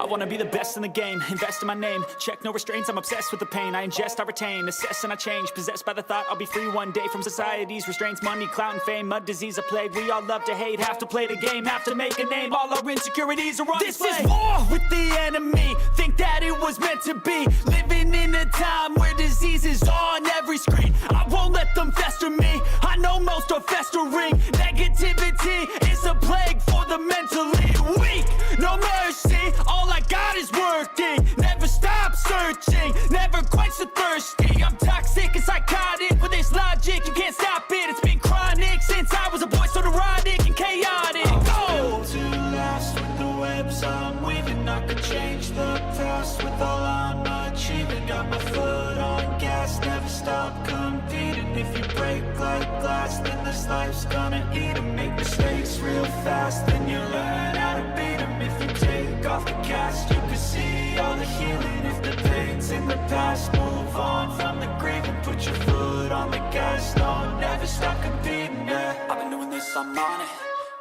I wanna be the best in the game, invest in my name, check no restraints, I'm obsessed with the pain, I ingest, I retain, assess and I change, possessed by the thought I'll be free one day from society's restraints, money, clout and fame, mud, disease, a plague, we all love to hate, have to play the game, have to make a name, all our insecurities are on display. This is war with the enemy, think that it was meant to be, living in a time where disease is on every screen, I won't let them fester me, I know most are festering, negativity is a plague for the mentally weak, no mercy, all I got is working, never stop searching, never quite so thirsty, I'm toxic and psychotic, with this logic, you can't stop it, it's been chronic, since I was a boy, so neurotic and chaotic, I'm built to last with the webs I'm weaving, I could change the past with all I'm achieving, got my foot on gas, never stop competing, if you break like glass, then this life's gonna eat 'em, make mistakes real fast, then you learn how to beat 'em, if you take off the cast, you can see all the healing, if the pain's in the past, move on from the grave and put your foot on the gas, no, never stop competing, yeah. I've been doing this, I'm on it,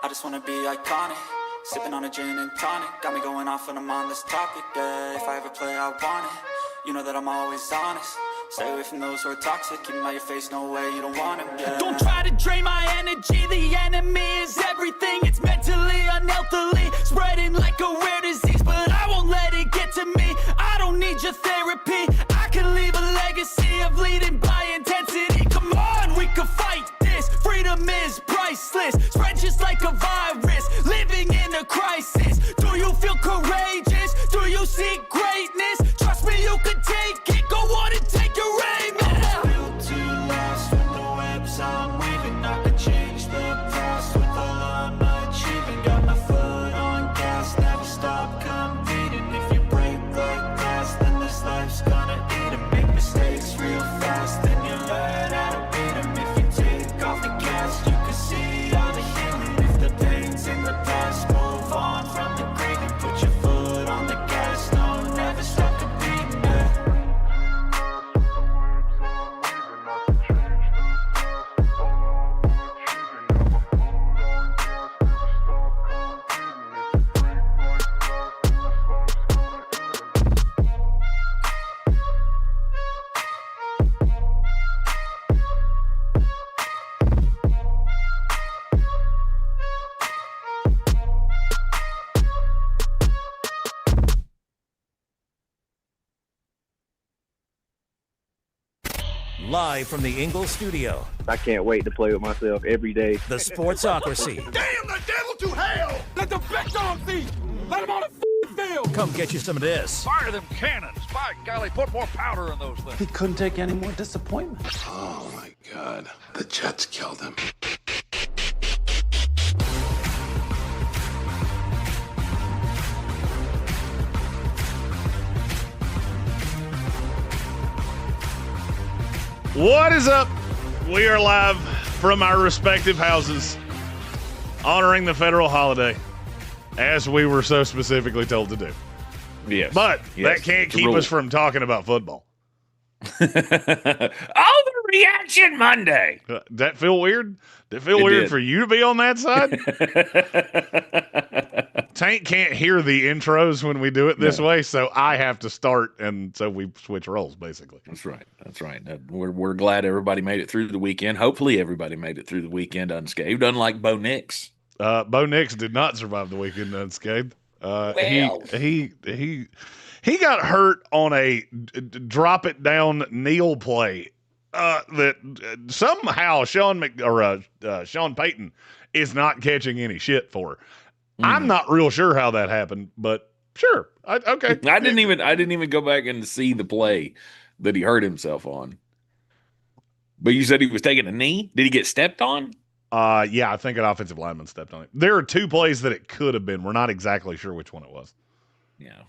I just wanna be iconic, sipping on a gin and tonic, got me going off when I'm on this topic, yeah, if I ever play I want it, you know that I'm always honest, stay away from those who are toxic, keep them out your face, no way, you don't want them, yeah. Don't try to drain my energy, the enemy is everything, it's mentally, unhealthily, spreading like a rare disease, but I won't let it get to me, I don't need your therapy, I can leave a legacy of leading by intensity, come on, we can fight this, freedom is priceless, spread just like a virus, living in a crisis, do you feel courageous, do you seek greatness, trust me you can take it, go on and take your aim, yeah. I'm built to last with the webs I'm weaving, I could change the past with all I'm achieving, got my foot on gas, never stop competing, if you break like glass, then this life's gonna eat 'em, make mistakes real fast, then you learn how to beat 'em, if you take off the gas, you can see all the healing, if the pain's in the past, move on from the grave and put your foot on the gas, no, never stop competing, yeah. Live from the Ingalls studio, I can't wait to play with myself every day. the Sportsocracy. Damn the devil to hell! Let the big dog eat! Let him on the field! Come get you some of this. Fire them cannons! By golly, put more powder in those things. He couldn't take any more disappointment. Oh my God. The Jets killed him. What is up? We are live from our respective houses, honoring the federal holiday, as we were so specifically told to do. Yes. But that can't keep us from talking about football. Overreaction Monday. Does that feel weird? Did it feel weird did. for you to be on that side? Tank can't hear the intros when we do it this way, so I have to start, and so we switch roles, basically. That's right. That's right. We're glad everybody made it through the weekend. Hopefully everybody made it through the weekend unscathed, unlike Bo Nix. Bo Nix did not survive the weekend unscathed. He got hurt on a drop it down kneel play that somehow Sean Payton is not catching any shit for. I'm not real sure how that happened, but sure, okay. I didn't even go back and see the play that he hurt himself on. But you said he was taking a knee. Did he get stepped on? Yeah, I think an offensive lineman stepped on it. There are two plays that it could have been. We're not exactly sure which one it was. Yeah.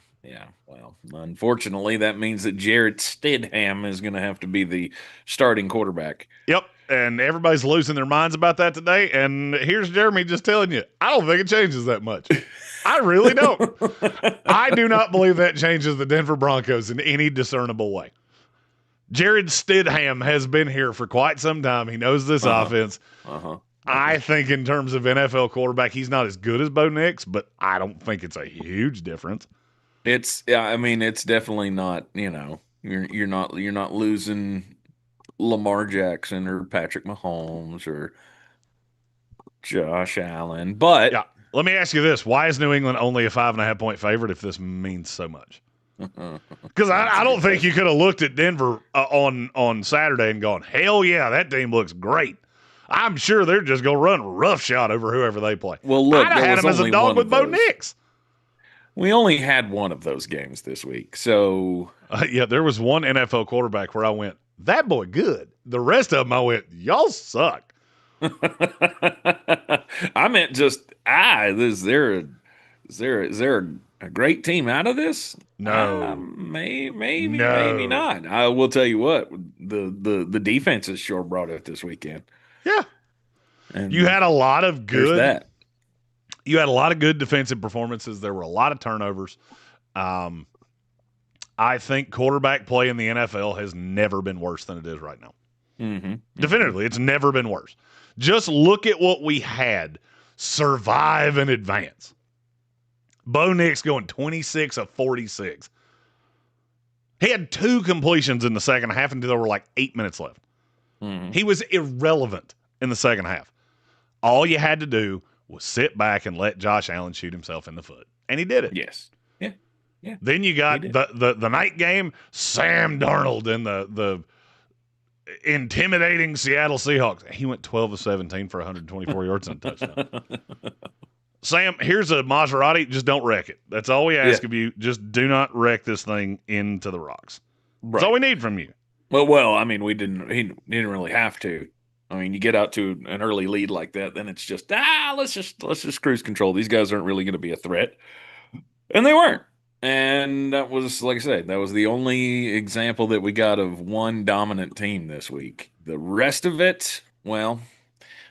Well, unfortunately, that means that Jarrett Stidham is going to have to be the starting quarterback. Yep, and everybody's losing their minds about that today. And here's Jeremy just telling you, I don't think it changes that much. I really don't. I do not believe that changes the Denver Broncos in any discernible way. Jarrett Stidham has been here for quite some time. He knows this offense. I think in terms of NFL quarterback, he's not as good as Bo Nix, but I don't think it's a huge difference. It's definitely not, you're not losing Lamar Jackson or Patrick Mahomes or Josh Allen. But yeah, let me ask you this. Why is New England only a 5.5-point favorite if this means so much? Because I don't think you could have looked at Denver on Saturday and gone, hell yeah, that team looks great. I'm sure they're just going to run roughshod over whoever they play. Well, look, I'd have had him as a dog with Bo Nix. We only had one of those games this week. So, yeah, there was one NFL quarterback where I went, that boy good. The rest of them, I went, y'all suck. I meant just, is there a great team out of this? No. Maybe not. I will tell you what, the defenses sure brought it this weekend. Yeah. And you had a lot of good. That. You had a lot of good defensive performances. There were a lot of turnovers. I think quarterback play in the NFL has never been worse than it is right now. Definitively, it's never been worse. Just look at what we had. Survive and advance. Bo Nix going 26 of 46. He had 2 completions in the second half until there were like 8 minutes left. He was irrelevant in the second half. All you had to do was sit back and let Josh Allen shoot himself in the foot. And he did it. Yes. Yeah. Then you got the night game, Sam Darnold and the intimidating Seattle Seahawks. He went 12 of 17 for 124 yards and a touchdown. Sam, here's a Maserati. Just don't wreck it. That's all we ask of you. Just do not wreck this thing into the rocks. That's all we need from you. Well, I mean, he didn't really have to. I mean, you get out to an early lead like that, then it's just let's just cruise control. These guys aren't really going to be a threat, and they weren't. And that was, like I said, that was the only example that we got of one dominant team this week. The rest of it, well,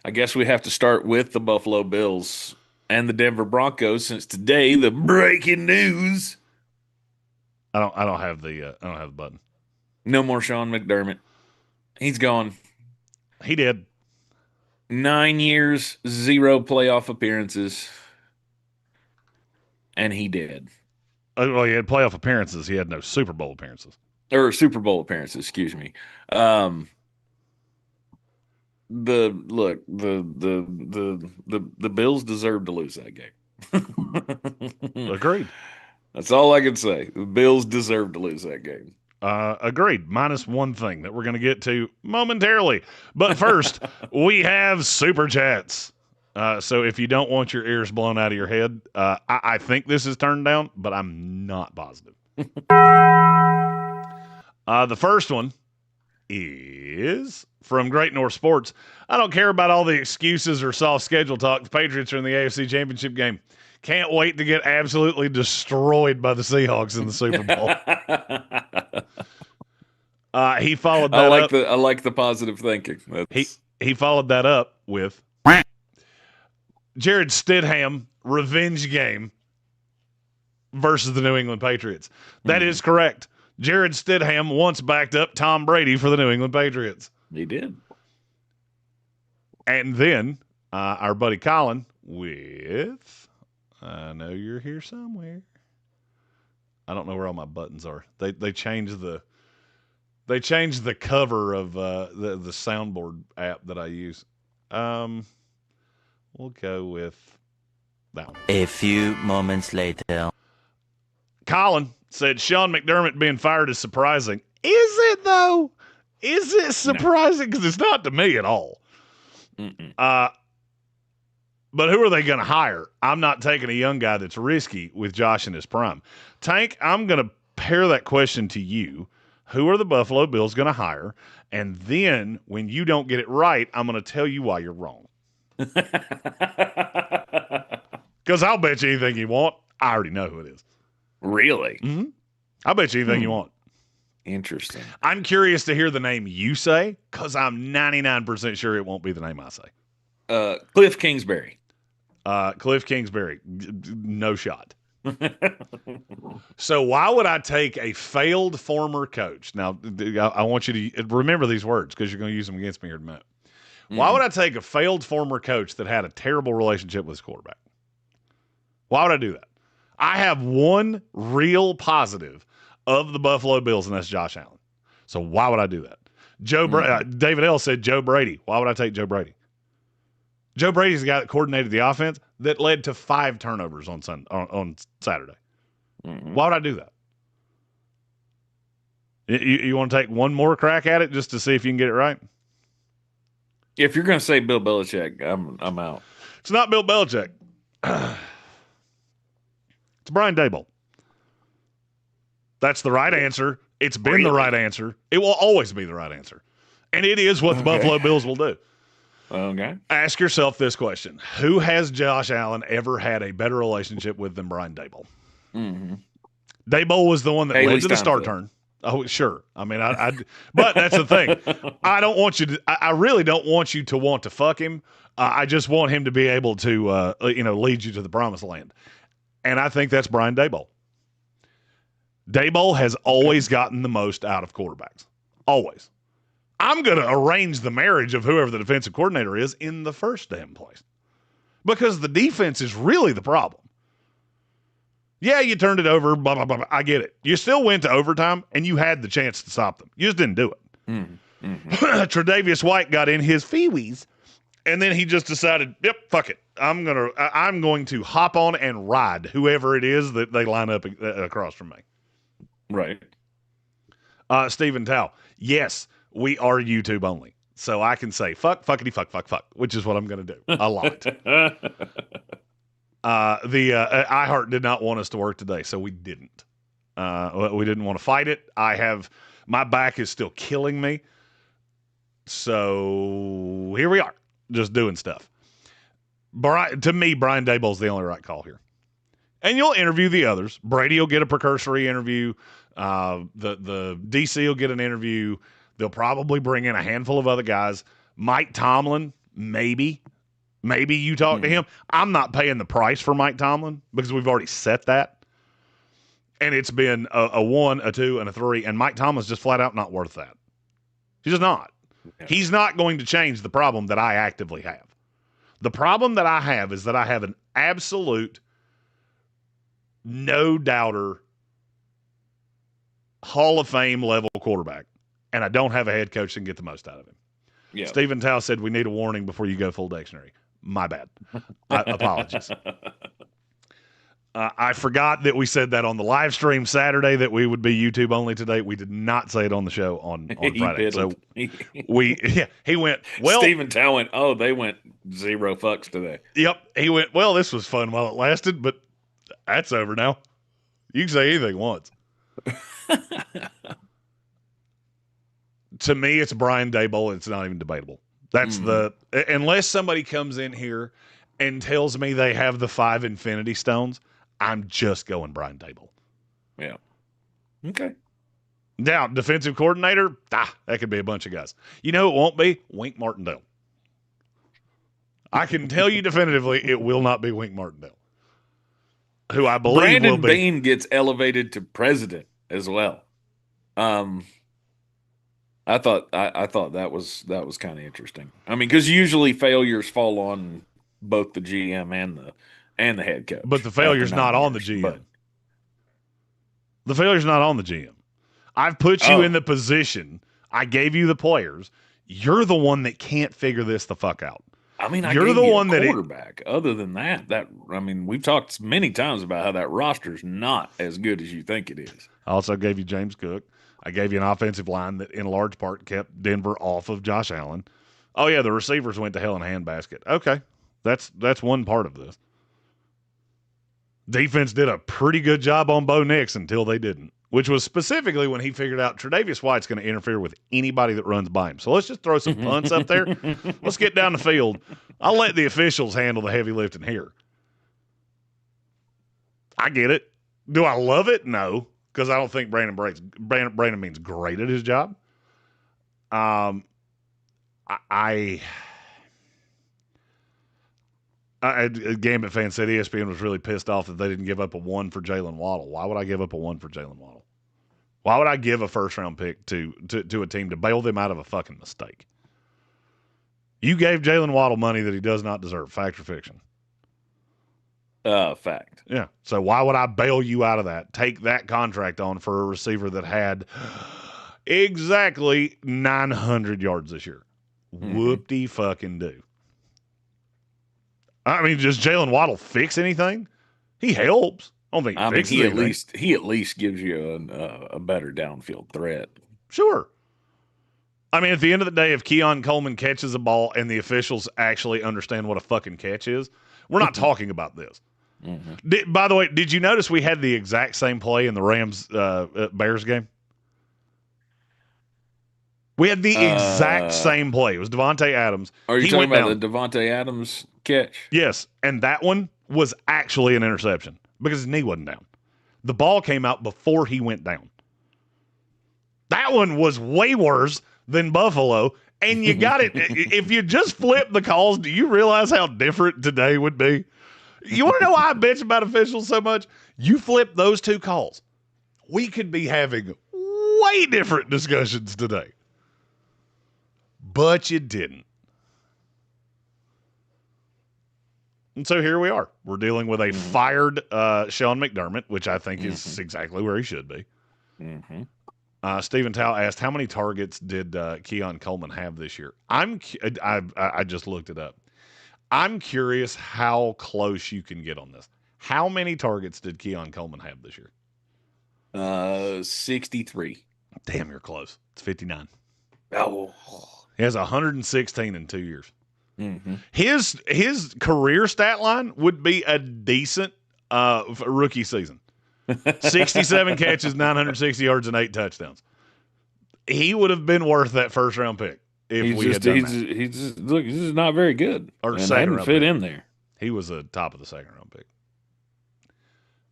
I guess we have to start with the Buffalo Bills and the Denver Broncos, since today the breaking news. I don't have the button. No more Sean McDermott. He's gone. He did. 9 years, 0 playoff appearances, and he did. Well, he had playoff appearances. He had no Super Bowl appearances. Or Super Bowl appearances, excuse me. The Bills deserve to lose that game. Agreed. That's all I can say. The Bills deserve to lose that game. Agreed. Minus one thing that we're going to get to momentarily. But first, we have Super Chats. So if you don't want your ears blown out of your head, I think this is turned down, but I'm not positive. The first one is from Great North Sports. I don't care about all the excuses or soft schedule talk. The Patriots are in the AFC Championship game. Can't wait to get absolutely destroyed by the Seahawks in the Super Bowl. He followed that up. I like the positive thinking. He followed that up with Jarrett Stidham revenge game versus the New England Patriots. That is correct. Jarrett Stidham once backed up Tom Brady for the New England Patriots. He did. And then our buddy Colin with, I know you're here somewhere. I don't know where all my buttons are. They changed the cover of the soundboard app that I use. We'll go with that one. A few moments later. Colin said Sean McDermott being fired is surprising. Is it, though? Is it surprising? Because it's not to me at all. But who are they going to hire? I'm not taking a young guy that's risky with Josh in his prime. Tank, I'm going to pair that question to you. Who are the Buffalo Bills going to hire? And then when you don't get it right, I'm going to tell you why you're wrong. Because I'll bet you anything you want. I already know who it is. Really? Mm-hmm. I'll bet you anything you want. Interesting. I'm curious to hear the name you say, because I'm 99% sure it won't be the name I say. Cliff Kingsbury. Cliff Kingsbury, no shot. So why would I take a failed former coach? Now, I want you to remember these words because you're going to use them against me here in a minute. Why would I take a failed former coach that had a terrible relationship with his quarterback? Why would I do that? I have one real positive of the Buffalo Bills, and that's Josh Allen. So why would I do that? David L. said Joe Brady. Why would I take Joe Brady? Joe Brady's the guy that coordinated the offense that led to 5 turnovers on Saturday. Why would I do that? You want to take one more crack at it just to see if you can get it right? If you're going to say Bill Belichick, I'm out. It's not Bill Belichick. It's Brian Daboll. That's the right answer. It's been the right answer. It will always be the right answer. And it is what the Buffalo Bills will do. Okay. Ask yourself this question. Who has Josh Allen ever had a better relationship with than Brian Daboll? Daboll was the one that led to the start turn. Oh, sure. I mean, but that's the thing. I don't want you to. I really don't want you to want to fuck him. I just want him to be able to, lead you to the promised land. And I think that's Brian Daboll. Daboll has always gotten the most out of quarterbacks. Always. I'm going to arrange the marriage of whoever the defensive coordinator is in the first damn place. Because the defense is really the problem. Yeah, you turned it over, blah, blah, blah. I get it. You still went to overtime, and you had the chance to stop them. You just didn't do it. Tre'Davious White got in his feewees, and then he just decided, yep, fuck it. I'm going to hop on and ride whoever it is that they line up across from me. Right. Stephen Tao, yes, we are YouTube only. So I can say fuck, fuckity, fuck, fuck, fuck, which is what I'm going to do a lot. iHeart did not want us to work today, so we didn't. We didn't want to fight it. My back is still killing me. So here we are, just doing stuff. To me, Brian Daboll's the only right call here. And you'll interview the others. Brady will get a precursory interview. The DC will get an interview. They'll probably bring in a handful of other guys. Mike Tomlin, maybe. Maybe you talk to him. I'm not paying the price for Mike Tomlin because we've already set that. And it's been a 1, a 2, and a 3. And Mike Tomlin's just flat out not worth that. He's just not. Yeah. He's not going to change the problem that I actively have. The problem that I have is that I have an absolute no-doubter Hall of Fame level quarterback. And I don't have a head coach that can get the most out of him. Yeah. Stephen Tao said we need a warning before you go full dictionary. My bad. Apologies. I forgot that we said that on the live stream Saturday that we would be YouTube only today. We did not say it on the show on Friday. So he went, well. Stephen Tao went, they went 0 fucks today. Yep. He went, well, this was fun while it lasted, but that's over now. You can say anything once. To me, it's Brian Daboll. It's not even debatable. That's unless somebody comes in here and tells me they have the 5 Infinity Stones, I'm just going Brian Daboll. Yeah. Okay. Now, defensive coordinator, that could be a bunch of guys. You know, it won't be Wink Martindale. I can tell you definitively it will not be Wink Martindale, who I believe Brandon will be. Beane gets elevated to president as well. I thought that was kind of interesting. I mean, because usually failures fall on both the GM and the head coach. But the failure's not on the GM. The failure's not on the GM. I've put you in the position. I gave you the players. You're the one that can't figure this the fuck out. I mean, you're the one that quarterback. Other than that, we've talked many times about how that roster's not as good as you think it is. I also gave you James Cook. I gave you an offensive line that, in large part, kept Denver off of Josh Allen. Oh yeah, the receivers went to hell in a handbasket. Okay, that's one part of this. Defense did a pretty good job on Bo Nix until they didn't, which was specifically when he figured out Tre'Davious White's going to interfere with anybody that runs by him. So let's just throw some punts up there. Let's get down the field. I'll let the officials handle the heavy lifting here. I get it. Do I love it? No, because I don't think Brandon Beane's great at his job. A Gambit fan said ESPN was really pissed off that they didn't give up a 1 for Jalen Waddle. Why would I give up a 1 for Jalen Waddle? Why would I give a first-round pick to a team to bail them out of a fucking mistake? You gave Jalen Waddle money that he does not deserve. Fact or fiction? Fact. Yeah. So why would I bail you out of that? Take that contract on for a receiver that had exactly 900 yards this year. Whoop-de fucking do. I mean, does Jalen Waddle fix anything? He helps. I don't think he fixes anything. He at least gives you a better downfield threat. Sure. I mean, at the end of the day, if Keon Coleman catches a ball and the officials actually understand what a fucking catch is, we're not talking about this. By the way, did you notice we had the exact same play in the Rams-Bears game? We had the exact same play. It was Devontae Adams. Are you talking about the Devontae Adams catch? Yes, and that one was actually an interception because his knee wasn't down. The ball came out before he went down. That one was way worse than Buffalo, and you got it. If you just flip the calls, do you realize how different today would be? You want to know why I bitch about officials so much? You flip those two calls, we could be having way different discussions today. But you didn't. And so here we are. We're dealing with a fired Sean McDermott, which I think is exactly where he should be. Stephen Tao asked, how many targets did Keon Coleman have this year? I just looked it up. I'm curious how close you can get on this. How many targets did Keon Coleman have this year? 63. Damn, you're close. It's 59. Oh. He has 116 in 2 years. His career stat line would be a decent rookie season. 67 catches, 960 yards, and 8 touchdowns. He would have been worth that first-round pick if we had done that. He's just not very good. Or second hadn't fit in there. He was a top of the second-round pick.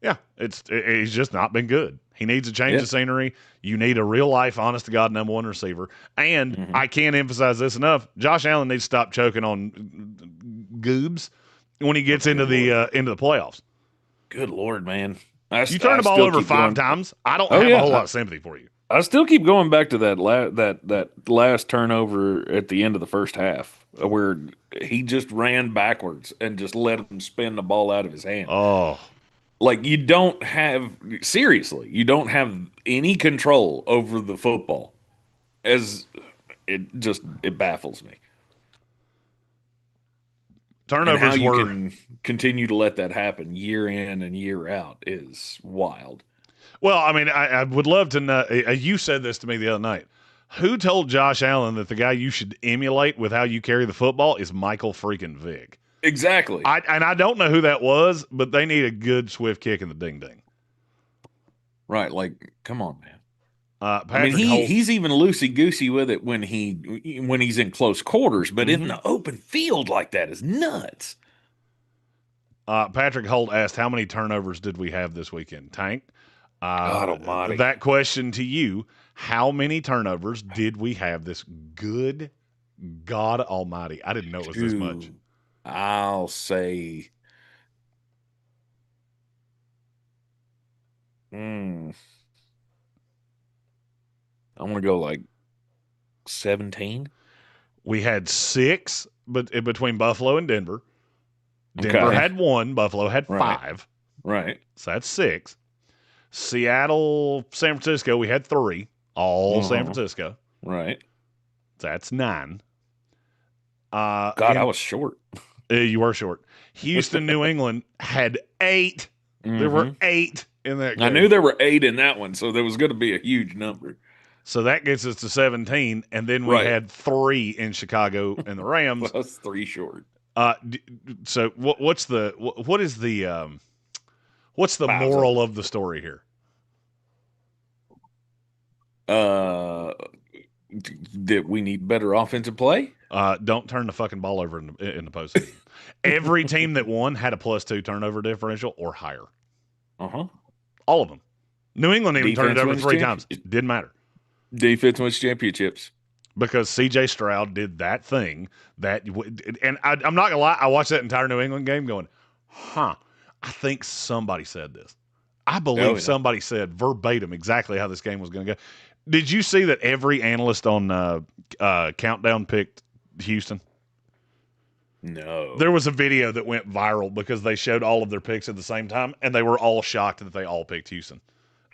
Yeah, he's just not been good. He needs a change of scenery. You need a real-life, honest-to-God number one receiver. And I can't emphasize this enough. Josh Allen needs to stop choking on goobs when he gets into the playoffs. Good Lord, man. You turn the ball over 5 times, I don't have a whole lot of sympathy for you. I still keep going back to that last turnover at the end of the first half where he just ran backwards and just let him spin the ball out of his hand. Oh. Like, you don't have any control over the football. It baffles me. Turnovers and how you can continue to let that happen year in and year out is wild. Well, I mean, I would love to know. You said this to me the other night. Who told Josh Allen that the guy you should emulate with how you carry the football is Michael freaking Vick? Exactly. I don't know who that was, but they need a good swift kick in the ding-ding. Right. Like, come on, man. He's even loosey-goosey with it when he's in close quarters, but in the open field like that is nuts. Patrick Holt asked, how many turnovers did we have this weekend? Tank? God almighty. That question to you, how many turnovers did we have this good God almighty? I didn't know it was this much. I'll say I'm going to go like 17. We had 6 between Buffalo and Denver. Denver had 1. Buffalo had 5. Right. So that's 6. Seattle, San Francisco, we had 3. All San Francisco. Right. So that's 9. I was short. You were short. Houston, New England had 8. There were 8 in that game. I knew there were 8 in that one, so there was going to be a huge number. So that gets us to 17, and then we had 3 in Chicago and the Rams. Well, that's 3 short. So what's the moral of the story here? That we need better offensive play. Don't turn the fucking ball over in the postseason. Every team that won had a +2 turnover differential or higher. All of them. New England even turned it over 3 times. Didn't matter. Defense wins championships. because C.J. Stroud did that thing and I'm not gonna lie, I watched that entire New England game going, I think somebody said this. I believe somebody said verbatim exactly how this game was going to go. Did you see that every analyst on Countdown picked Houston? No. There was a video that went viral because they showed all of their picks at the same time, and they were all shocked that they all picked Houston.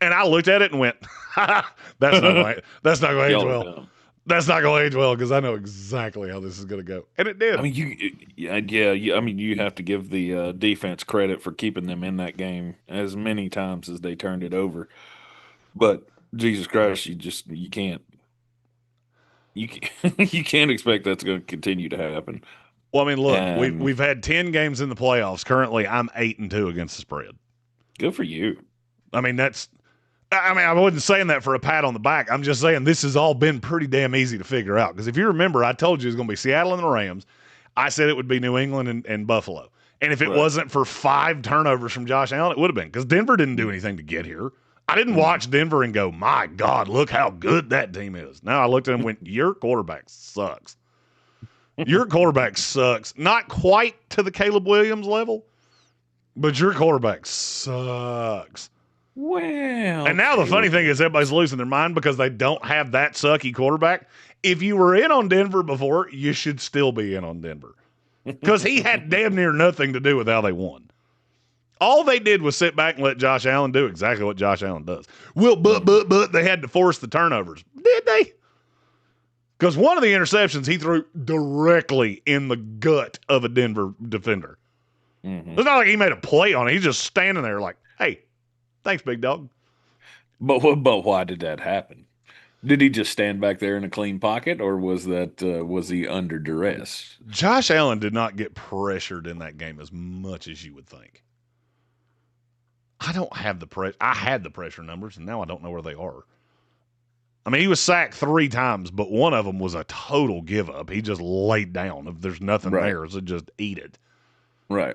And I looked at it and went, that's not going to age well. That's not going to age well because I know exactly how this is going to go. And it did. I mean, you have to give the defense credit for keeping them in that game as many times as they turned it over. But Jesus Christ, you can't expect that's going to continue to happen. Well, I mean, look, we've had 10 games in the playoffs. Currently, I'm 8-2 against the spread. Good for you. I mean, I wasn't saying that for a pat on the back. I'm just saying this has all been pretty damn easy to figure out. Because if you remember, I told you it was going to be Seattle and the Rams. I said it would be New England and Buffalo. And if it wasn't for 5 turnovers from Josh Allen, it would have been. Because Denver didn't do anything to get here. I didn't watch Denver and go, my God, look how good that team is. Now I looked at him and went, your quarterback sucks. Your quarterback sucks. Not quite to the Caleb Williams level, but your quarterback sucks. Well, and now the funny thing is everybody's losing their mind because they don't have that sucky quarterback. If you were in on Denver before, you should still be in on Denver because he had damn near nothing to do with how they won. All they did was sit back and let Josh Allen do exactly what Josh Allen does. Well, but they had to force the turnovers. Did they? Because one of the interceptions he threw directly in the gut of a Denver defender. Mm-hmm. It's not like he made a play on it. He's just standing there like, hey, thanks, big dog. But why did that happen? Did he just stand back there in a clean pocket, or was he under duress? Josh Allen did not get pressured in that game as much as you would think. I don't have the pressure. I had the pressure numbers, and now I don't know where they are. I mean, he was sacked 3 times, but one of them was a total give up. He just laid down. If there's nothing there, so just eat it. Right.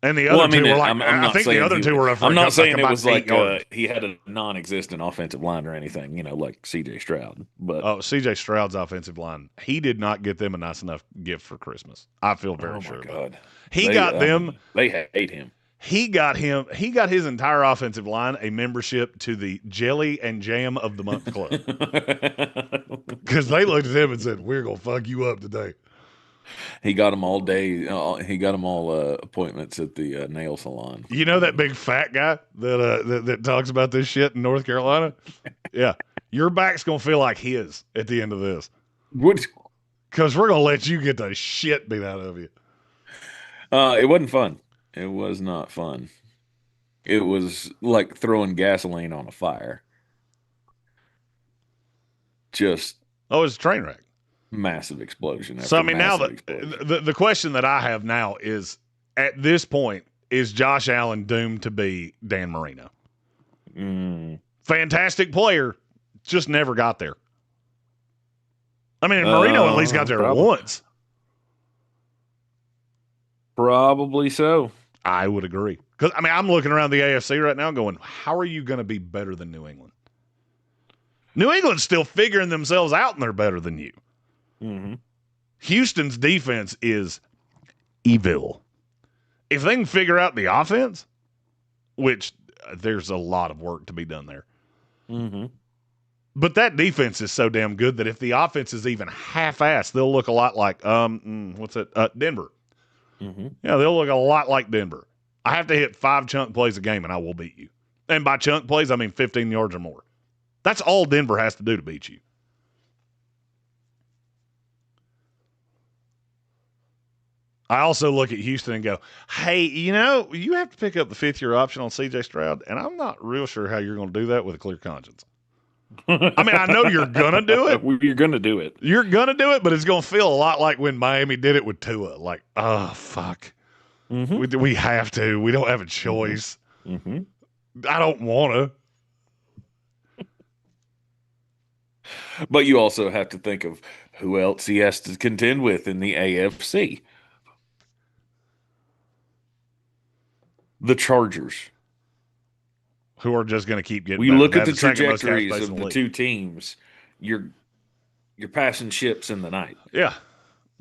And the other two were like, I think the other two were. I'm not saying it was like he had a non-existent offensive line or anything, like C.J. Stroud. But C.J. Stroud's offensive line, he did not get them a nice enough gift for Christmas. I feel very sure. Oh my God, he got them. They hate him. He got his entire offensive line a membership to the Jelly and Jam of the Month Club. Because they looked at him and said, we're going to fuck you up today. He got them all day. He got them all appointments at the nail salon. You know that big fat guy that talks about this shit in North Carolina? Yeah. Your back's going to feel like his at the end of this. What? Because we're going to let you get the shit beat out of you. It wasn't fun. It was not fun. It was like throwing gasoline on a fire. Just it was a train wreck. Massive explosion. So I mean, now the question that I have now is, at this point, is Josh Allen doomed to be Dan Marino? Fantastic player, just never got there. I mean, Marino at least got there once. Probably so. I would agree. Because, I mean, I'm looking around the AFC right now going, how are you going to be better than New England? New England's still figuring themselves out, and they're better than you. Mm-hmm. Houston's defense is evil. If they can figure out the offense, which there's a lot of work to be done there. Mm-hmm. But that defense is so damn good that if the offense is even half-assed, they'll look a lot like, Denver. Mm-hmm. Yeah, they'll look a lot like Denver. I have to hit 5 chunk plays a game, and I will beat you. And by chunk plays, I mean 15 yards or more. That's all Denver has to do to beat you. I also look at Houston and go, hey, you have to pick up the 5th-year option on C.J. Stroud, and I'm not real sure how you're going to do that with a clear conscience. I mean, I know you're going to do it. You're going to do it. You're going to do it, but it's going to feel a lot like when Miami did it with Tua. Like, oh, fuck. Mm-hmm. We have to. We don't have a choice. Mm-hmm. I don't want to. But you also have to think of who else he has to contend with in the AFC. The Chargers. Who are just going to keep getting better. We look at the trajectories of the two teams. You're you're passing ships in the night. Yeah.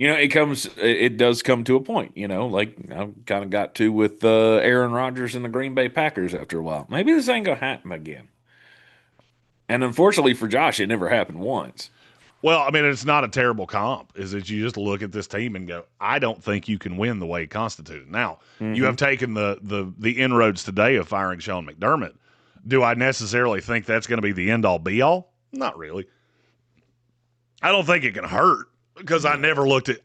It does come to a point, like I kind of got to with Aaron Rodgers and the Green Bay Packers after a while. Maybe this ain't going to happen again. And unfortunately for Josh, it never happened once. Well, I mean, it's not a terrible comp, is that you just look at this team and go, I don't think you can win the way constituted. Now, you have taken the inroads today of firing Sean McDermott. Do I necessarily think that's going to be the end-all, be-all? Not really. I don't think it can hurt. Because I never looked at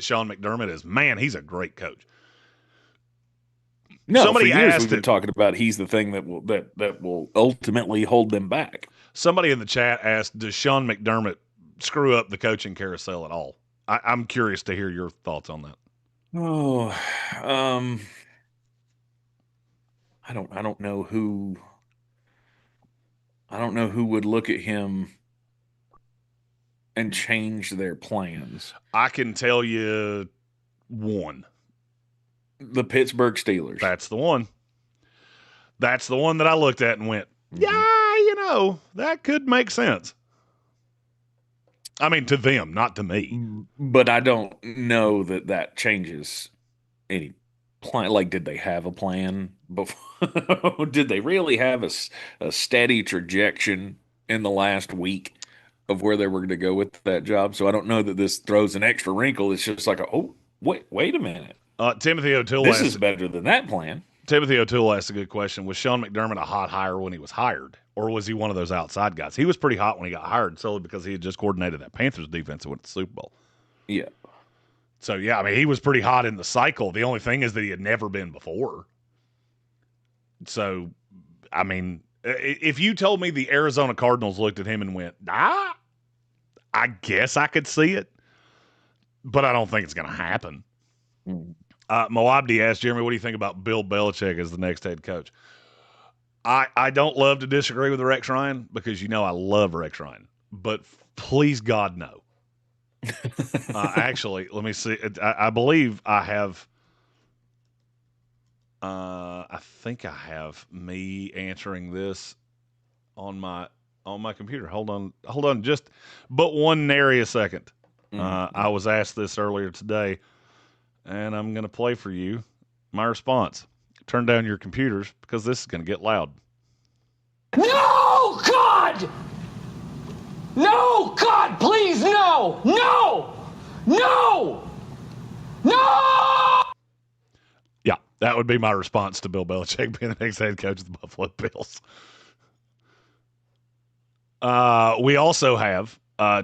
Sean McDermott as, man, he's a great coach. No, somebody for years we've been talking about he's the thing that will ultimately hold them back. Somebody in the chat asked, does Sean McDermott screw up the coaching carousel at all? I'm curious to hear your thoughts on that. Oh, I don't know who would look at him and change their plans. I can tell you one. The Pittsburgh Steelers. That's the one. That's the one that I looked at and went, yeah, that could make sense. I mean, to them, not to me. But I don't know that changes any plan. Like, did they have a plan before? Did they really have a steady trajectory in the last week of where they were going to go with that job? So I don't know that this throws an extra wrinkle. It's just like, wait a minute. Timothy O'Toole. This is better than that plan. Timothy O'Toole asked a good question. Was Sean McDermott a hot hire when he was hired, or was he one of those outside guys? He was pretty hot when he got hired, solely because he had just coordinated that Panthers defense that went to the Super Bowl. Yeah. So, yeah, I mean, he was pretty hot in the cycle. The only thing is that he had never been before. So, I mean, if you told me the Arizona Cardinals looked at him and went, I guess I could see it, but I don't think it's going to happen. Moabdi asked Jeremy, what do you think about Bill Belichick as the next head coach? I don't love to disagree with Rex Ryan because I love Rex Ryan, but please God, no. Actually, let me see. I believe I have. I think I have me answering this on my computer. Hold on, just but one nary a second. I was asked this earlier today, and I'm going to play for you my response. Turn down your computers because this is going to get loud. No, God! No, God, please, no! No! No! No! Yeah, that would be my response to Bill Belichick being the next head coach of the Buffalo Bills. We also have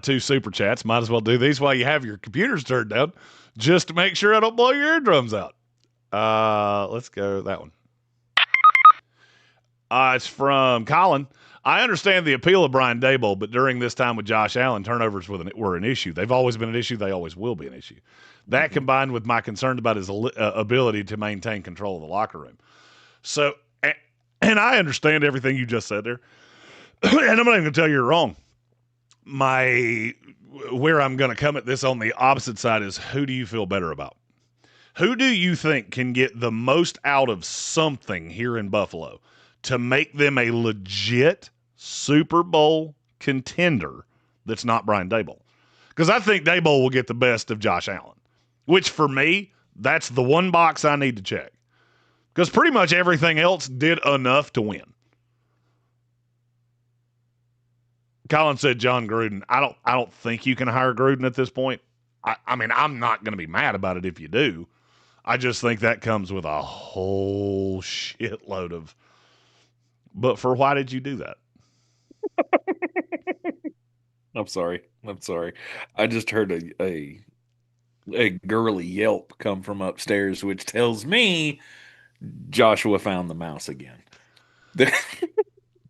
2 super chats. Might as well do these while you have your computers turned down, just to make sure I don't blow your eardrums out. Let's go that one. It's from Colin. I understand the appeal of Brian Daboll, but during this time with Josh Allen, turnovers were an issue. They've always been an issue. They always will be an issue. That combined with my concern about his ability to maintain control of the locker room. So, and I understand everything you just said there. And I'm not even going to tell you you're wrong. Where I'm going to come at this on the opposite side is, who do you feel better about? Who do you think can get the most out of something here in Buffalo to make them a legit Super Bowl contender that's not Brian Daboll? Because I think Daboll will get the best of Josh Allen, which for me, that's the one box I need to check. Because pretty much everything else did enough to win. Colin said John Gruden. I don't think you can hire Gruden at this point. I mean, I'm not going to be mad about it if you do. I just think that comes with a whole shitload of, but for why did you do that? I'm sorry. I just heard a girly yelp come from upstairs, which tells me Joshua found the mouse again.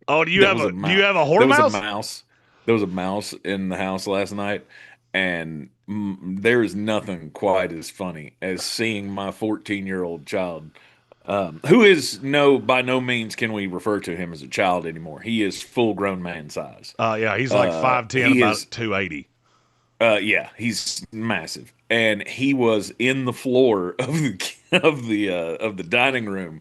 Oh, do you have a horse mouse? There was a mouse in the house last night, and there is nothing quite as funny as seeing my 14-year-old child, who is by no means can we refer to him as a child anymore. He is full-grown man size. Yeah, he's like 5'10", about 280. Yeah, he's massive, and he was in the floor of the dining room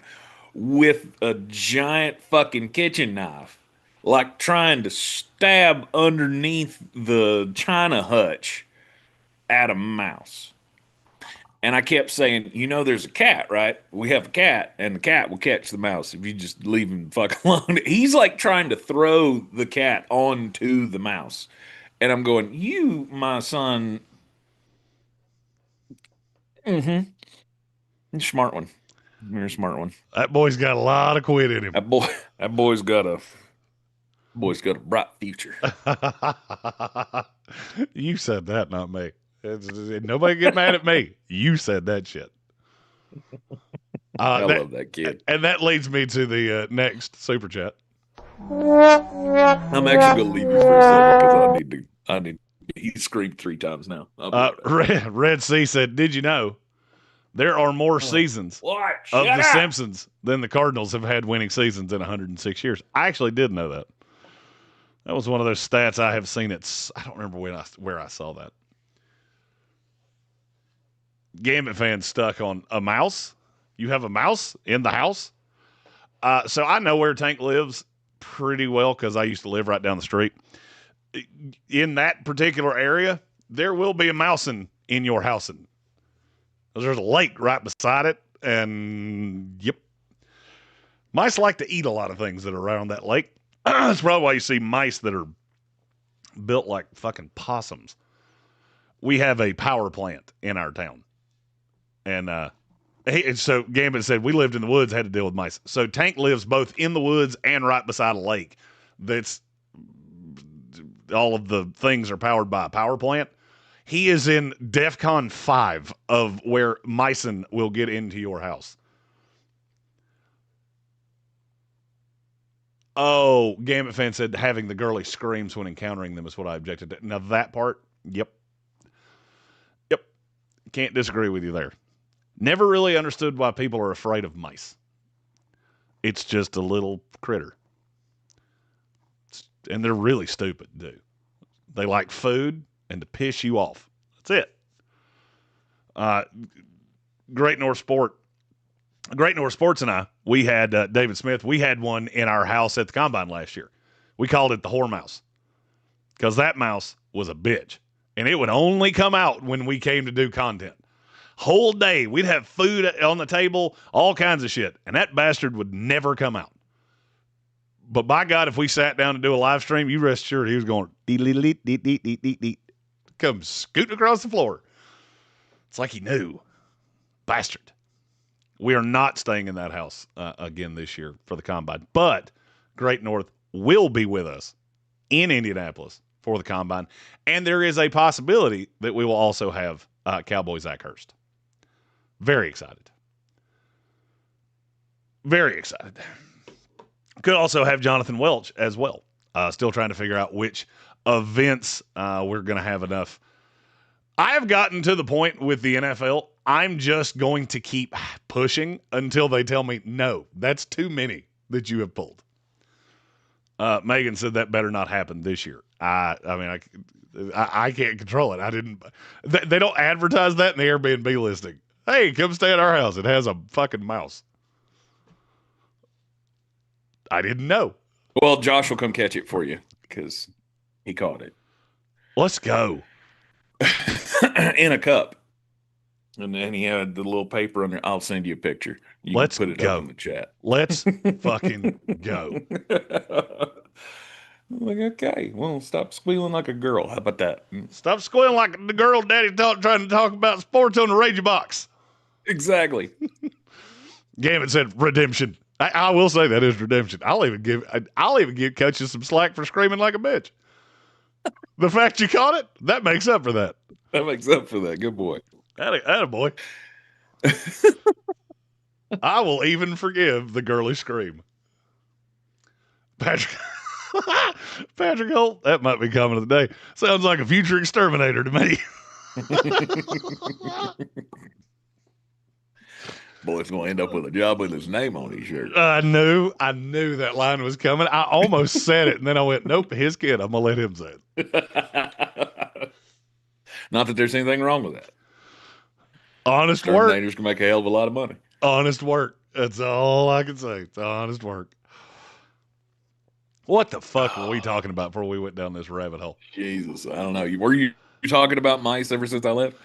with a giant fucking kitchen knife, like trying to stab underneath the china hutch at a mouse. And I kept saying, there's a cat, right? We have a cat, and the cat will catch the mouse if you just leave him fuck alone. He's like trying to throw the cat onto the mouse. And I'm going, you, my son. You're a smart one. You're a smart one. That boy's got a lot of quit in him. That boy's got a bright future. You said that, not me. Nobody get mad at me. You said that shit. I love that kid. And that leads me to the next super chat. I'm actually going to leave you for a second because I need. He screamed 3 times now. Red C said, "Did you know there are more seasons of The Simpsons than the Cardinals have had winning seasons in 106 years?" I actually did know that. That was one of those stats I have seen. I don't remember where I saw that. Gambit fans stuck on a mouse. You have a mouse in the house? So I know where Tank lives pretty well because I used to live right down the street. In that particular area, there will be a mouse in your house. There's a lake right beside it, and yep. Mice like to eat a lot of things that are around that lake. That's probably why you see mice that are built like fucking possums. We have a power plant in our town. And so Gambit said, we lived in the woods, had to deal with mice. So Tank lives both in the woods and right beside a lake. That's all of the things are powered by a power plant. He is in DEFCON 5 of where Myson will get into your house. Oh, Gambit fan said having the girly screams when encountering them is what I objected to. Now that part, yep. Can't disagree with you there. Never really understood why people are afraid of mice. It's just a little critter. And they're really stupid, too. They like food and to piss you off. That's it. Great North Sports and I, we had David Smith. We had one in our house at the Combine last year. We called it the whore mouse because that mouse was a bitch. And it would only come out when we came to do content. Whole day, we'd have food on the table, all kinds of shit. And that bastard would never come out. But by God, if we sat down to do a live stream, you rest assured he was going, come scooting across the floor. It's like he knew. Bastard. We are not staying in that house again this year for the Combine. But Great North will be with us in Indianapolis for the Combine. And there is a possibility that we will also have Cowboy Zach Hurst. Very excited. Very excited. Could also have Jonathan Welch as well. Still trying to figure out which events we're going to have enough. I have gotten to the point with the NFL, I'm just going to keep pushing until they tell me, no, that's too many that you have pulled. Megan said that better not happen this year. I can't control it. I didn't. They don't advertise that in the Airbnb listing. Hey, come stay at our house. It has a fucking mouse. I didn't know. Well, Josh will come catch it for you because he caught it. Let's go. In a cup. And then he had the little paper on there. I'll send you a picture. Let's put it go. up in the chat. Let's fucking go. I'm like, okay, well, stop squealing like a girl. How about that? Stop squealing like the girl daddy trying to talk about sports on the radio box. Exactly. Gambit said redemption. I will say that is redemption. I'll even give Coach some slack for screaming like a bitch. The fact you caught it, that makes up for that. That makes up for that. Good boy. Attaboy. I will even forgive the girly scream. Patrick Holt, that might be comment of the day. Sounds like a future exterminator to me. Boy's going to end up with a job with his name on his shirt. I knew that line was coming. I almost said it, and then I went, nope, his kid. I'm going to let him say it. Not that there's anything wrong with that. Honest work. Exterminators can make a hell of a lot of money. Honest work. That's all I can say. It's honest work. What the fuck were we talking about before we went down this rabbit hole? Jesus, I don't know. Were you talking about mice ever since I left?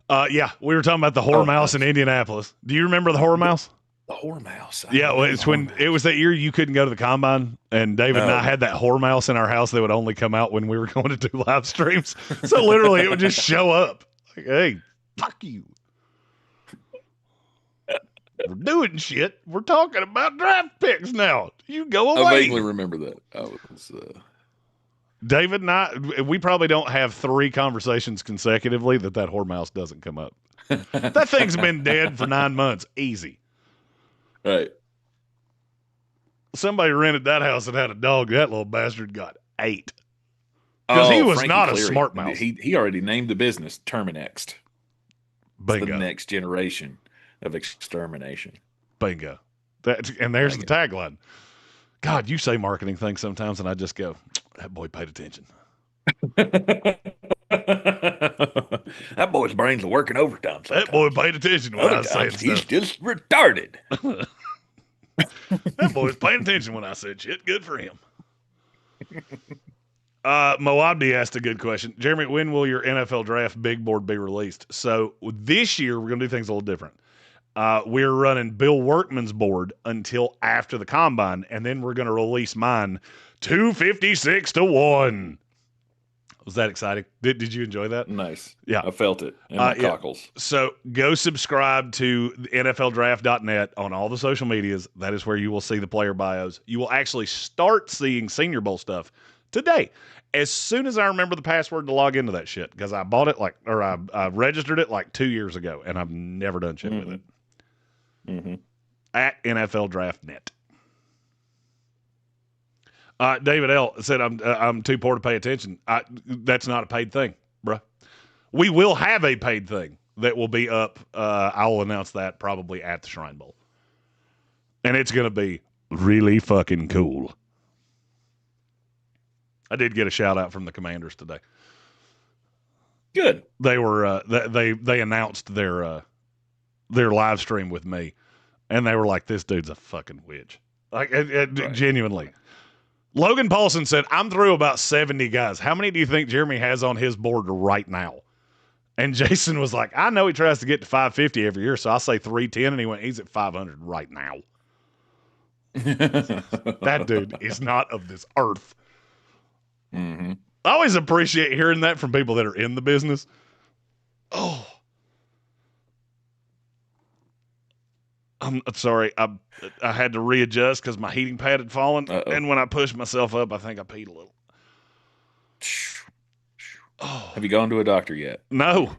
Yeah, we were talking about the whore mouse in Indianapolis. Do you remember the whore mouse? The whore mouse. Yeah, well, it's when it was that year you couldn't go to the combine, and David and I had that whore mouse in our house that would only come out when we were going to do live streams. So literally, it would just show up. Like, hey, fuck you. We're doing shit. We're talking about draft picks now. You go away. I vaguely remember that. I was. David and I, we probably don't have 3 conversations consecutively that whore mouse doesn't come up. That thing's been dead for 9 months. Easy. Right. Somebody rented that house and had a dog. That little bastard got 8. Because he was Frankie not Cleary. A smart mouse. He already named the business Terminext. Bingo. The next generation of extermination. Bingo. And there's the tagline. God, you say marketing things sometimes, and I just go, that boy paid attention. That boy's brains are working overtime sometimes. That boy paid attention when I was saying stuff. He's just retarded. That boy's paying attention when I said shit. Good for him. Moabdi asked a good question. Jeremy, when will your NFL draft big board be released? So this year, we're going to do things a little different. We're running Bill Workman's board until after the combine, and then we're going to release mine 256-1. Was that exciting? Did you enjoy that? Nice. Yeah. I felt it in my cockles. So go subscribe to NFLDraft.net on all the social medias. That is where you will see the player bios. You will actually start seeing Senior Bowl stuff today. As soon as I remember the password to log into that shit, because I bought it I registered it like 2 years ago, and I've never done shit with it. Mm-hmm. At NFLDraft.net. David L. said, I'm too poor to pay attention. That's not a paid thing, bruh. We will have a paid thing that will be up. I will announce that probably at the Shrine Bowl. And it's going to be really fucking cool. I did get a shout out from the Commanders today. Good. They were they announced their live stream with me, and they were like, "This dude's a fucking witch." Like right. Genuinely. Logan Paulson said, "I'm through about 70 guys. How many do you think Jeremy has on his board right now?" And Jason was like, "I know he tries to get to 550 every year, so I'll say 310." And he went, "He's at 500 right now." That dude is not of this earth. Mm-hmm. I always appreciate hearing that from people that are in the business. Oh, I'm sorry. I had to readjust because my heating pad had fallen. Uh-oh. And when I pushed myself up, I think I peed a little. Oh. Have you gone to a doctor yet? No.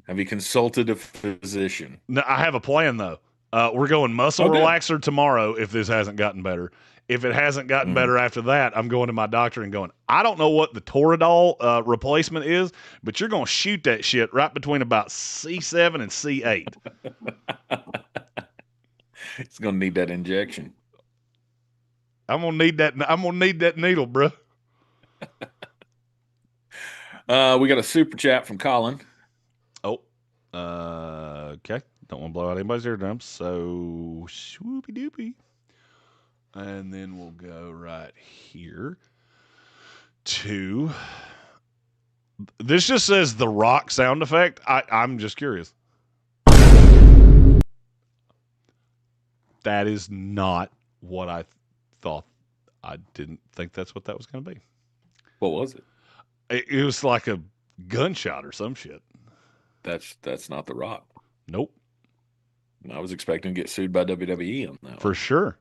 Have you consulted a physician? No, I have a plan, though. We're going muscle relaxer tomorrow if this hasn't gotten better. If it hasn't gotten better after that, I'm going to my doctor and going, I don't know what the Toradol replacement is, but you're going to shoot that shit right between about C7 and C8. It's going to need that injection. I'm going to need that needle, bro. We got a super chat from Colin. Oh, okay. Don't want to blow out anybody's eardrums, so swoopy doopy. And then we'll go right here to. This just says the rock sound effect. I'm just curious. That is not what I thought. I didn't think that's what that was going to be. What was it? It was like a gunshot or some shit. That's not The Rock. Nope. I was expecting to get sued by WWE on that. For sure.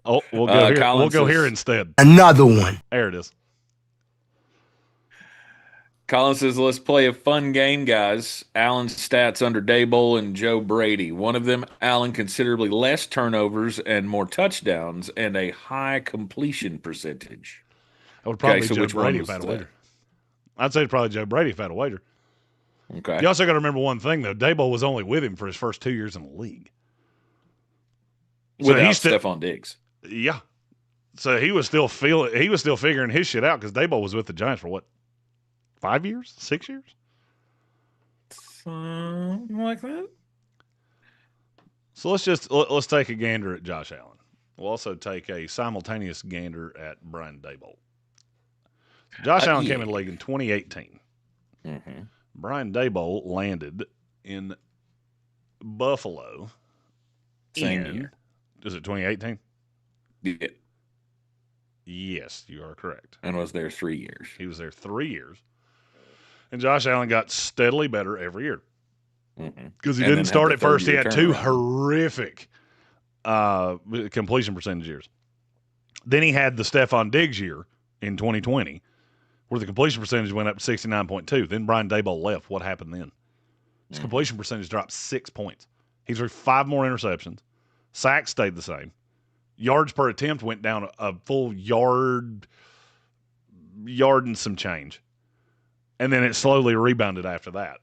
Oh, we'll go here. We'll go here instead. Another one. There it is. Colin says, let's play a fun game, guys. Allen's stats under Daboll and Joe Brady. One of them, Allen, considerably less turnovers and more touchdowns and a high completion percentage. I would probably Joe Brady if I had a wager. I'd say probably Joe Brady if I had a wager. Okay. You also got to remember one thing, though. Daboll was only with him for his first 2 years in the league. Without Stephon Diggs. Yeah. So he was still figuring his shit out because Daboll was with the Giants for what? 5 years? 6 years? Something like that. So let's take a gander at Josh Allen. We'll also take a simultaneous gander at Brian Daboll. Josh Allen came in the league in 2018. Mm-hmm. Brian Daboll landed in Buffalo. Same year. Is it 2018? Yeah. Yes, you are correct. And was there 3 years. He was there 3 years. And Josh Allen got steadily better every year. Because he didn't start at first. He had 2 horrific completion percentage years. Then he had the Stephon Diggs year in 2020, where the completion percentage went up to 69.2. Then Brian Daboll left. What happened then? His completion percentage dropped 6 points. He threw 5 more interceptions. Sacks stayed the same. Yards per attempt went down a full yard and some change. And then it slowly rebounded after that.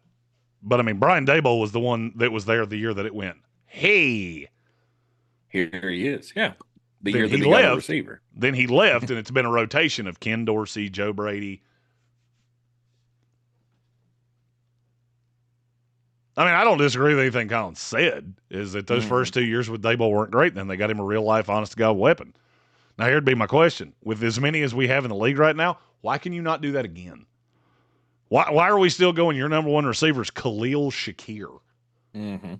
But, I mean, Brian Daboll was the one that was there the year that it went, hey. Here he is, yeah. The then year that he he left, got a receiver. Then he left, and it's been a rotation of Ken Dorsey, Joe Brady. I mean, I don't disagree with anything Colin said, is that those first 2 years with Daboll weren't great, then they got him a real-life, honest-to-God weapon. Now, here'd be my question. With as many as we have in the league right now, why can you not do that again? Why are we still going your number one receiver is Khalil Shakir? Mm-hmm.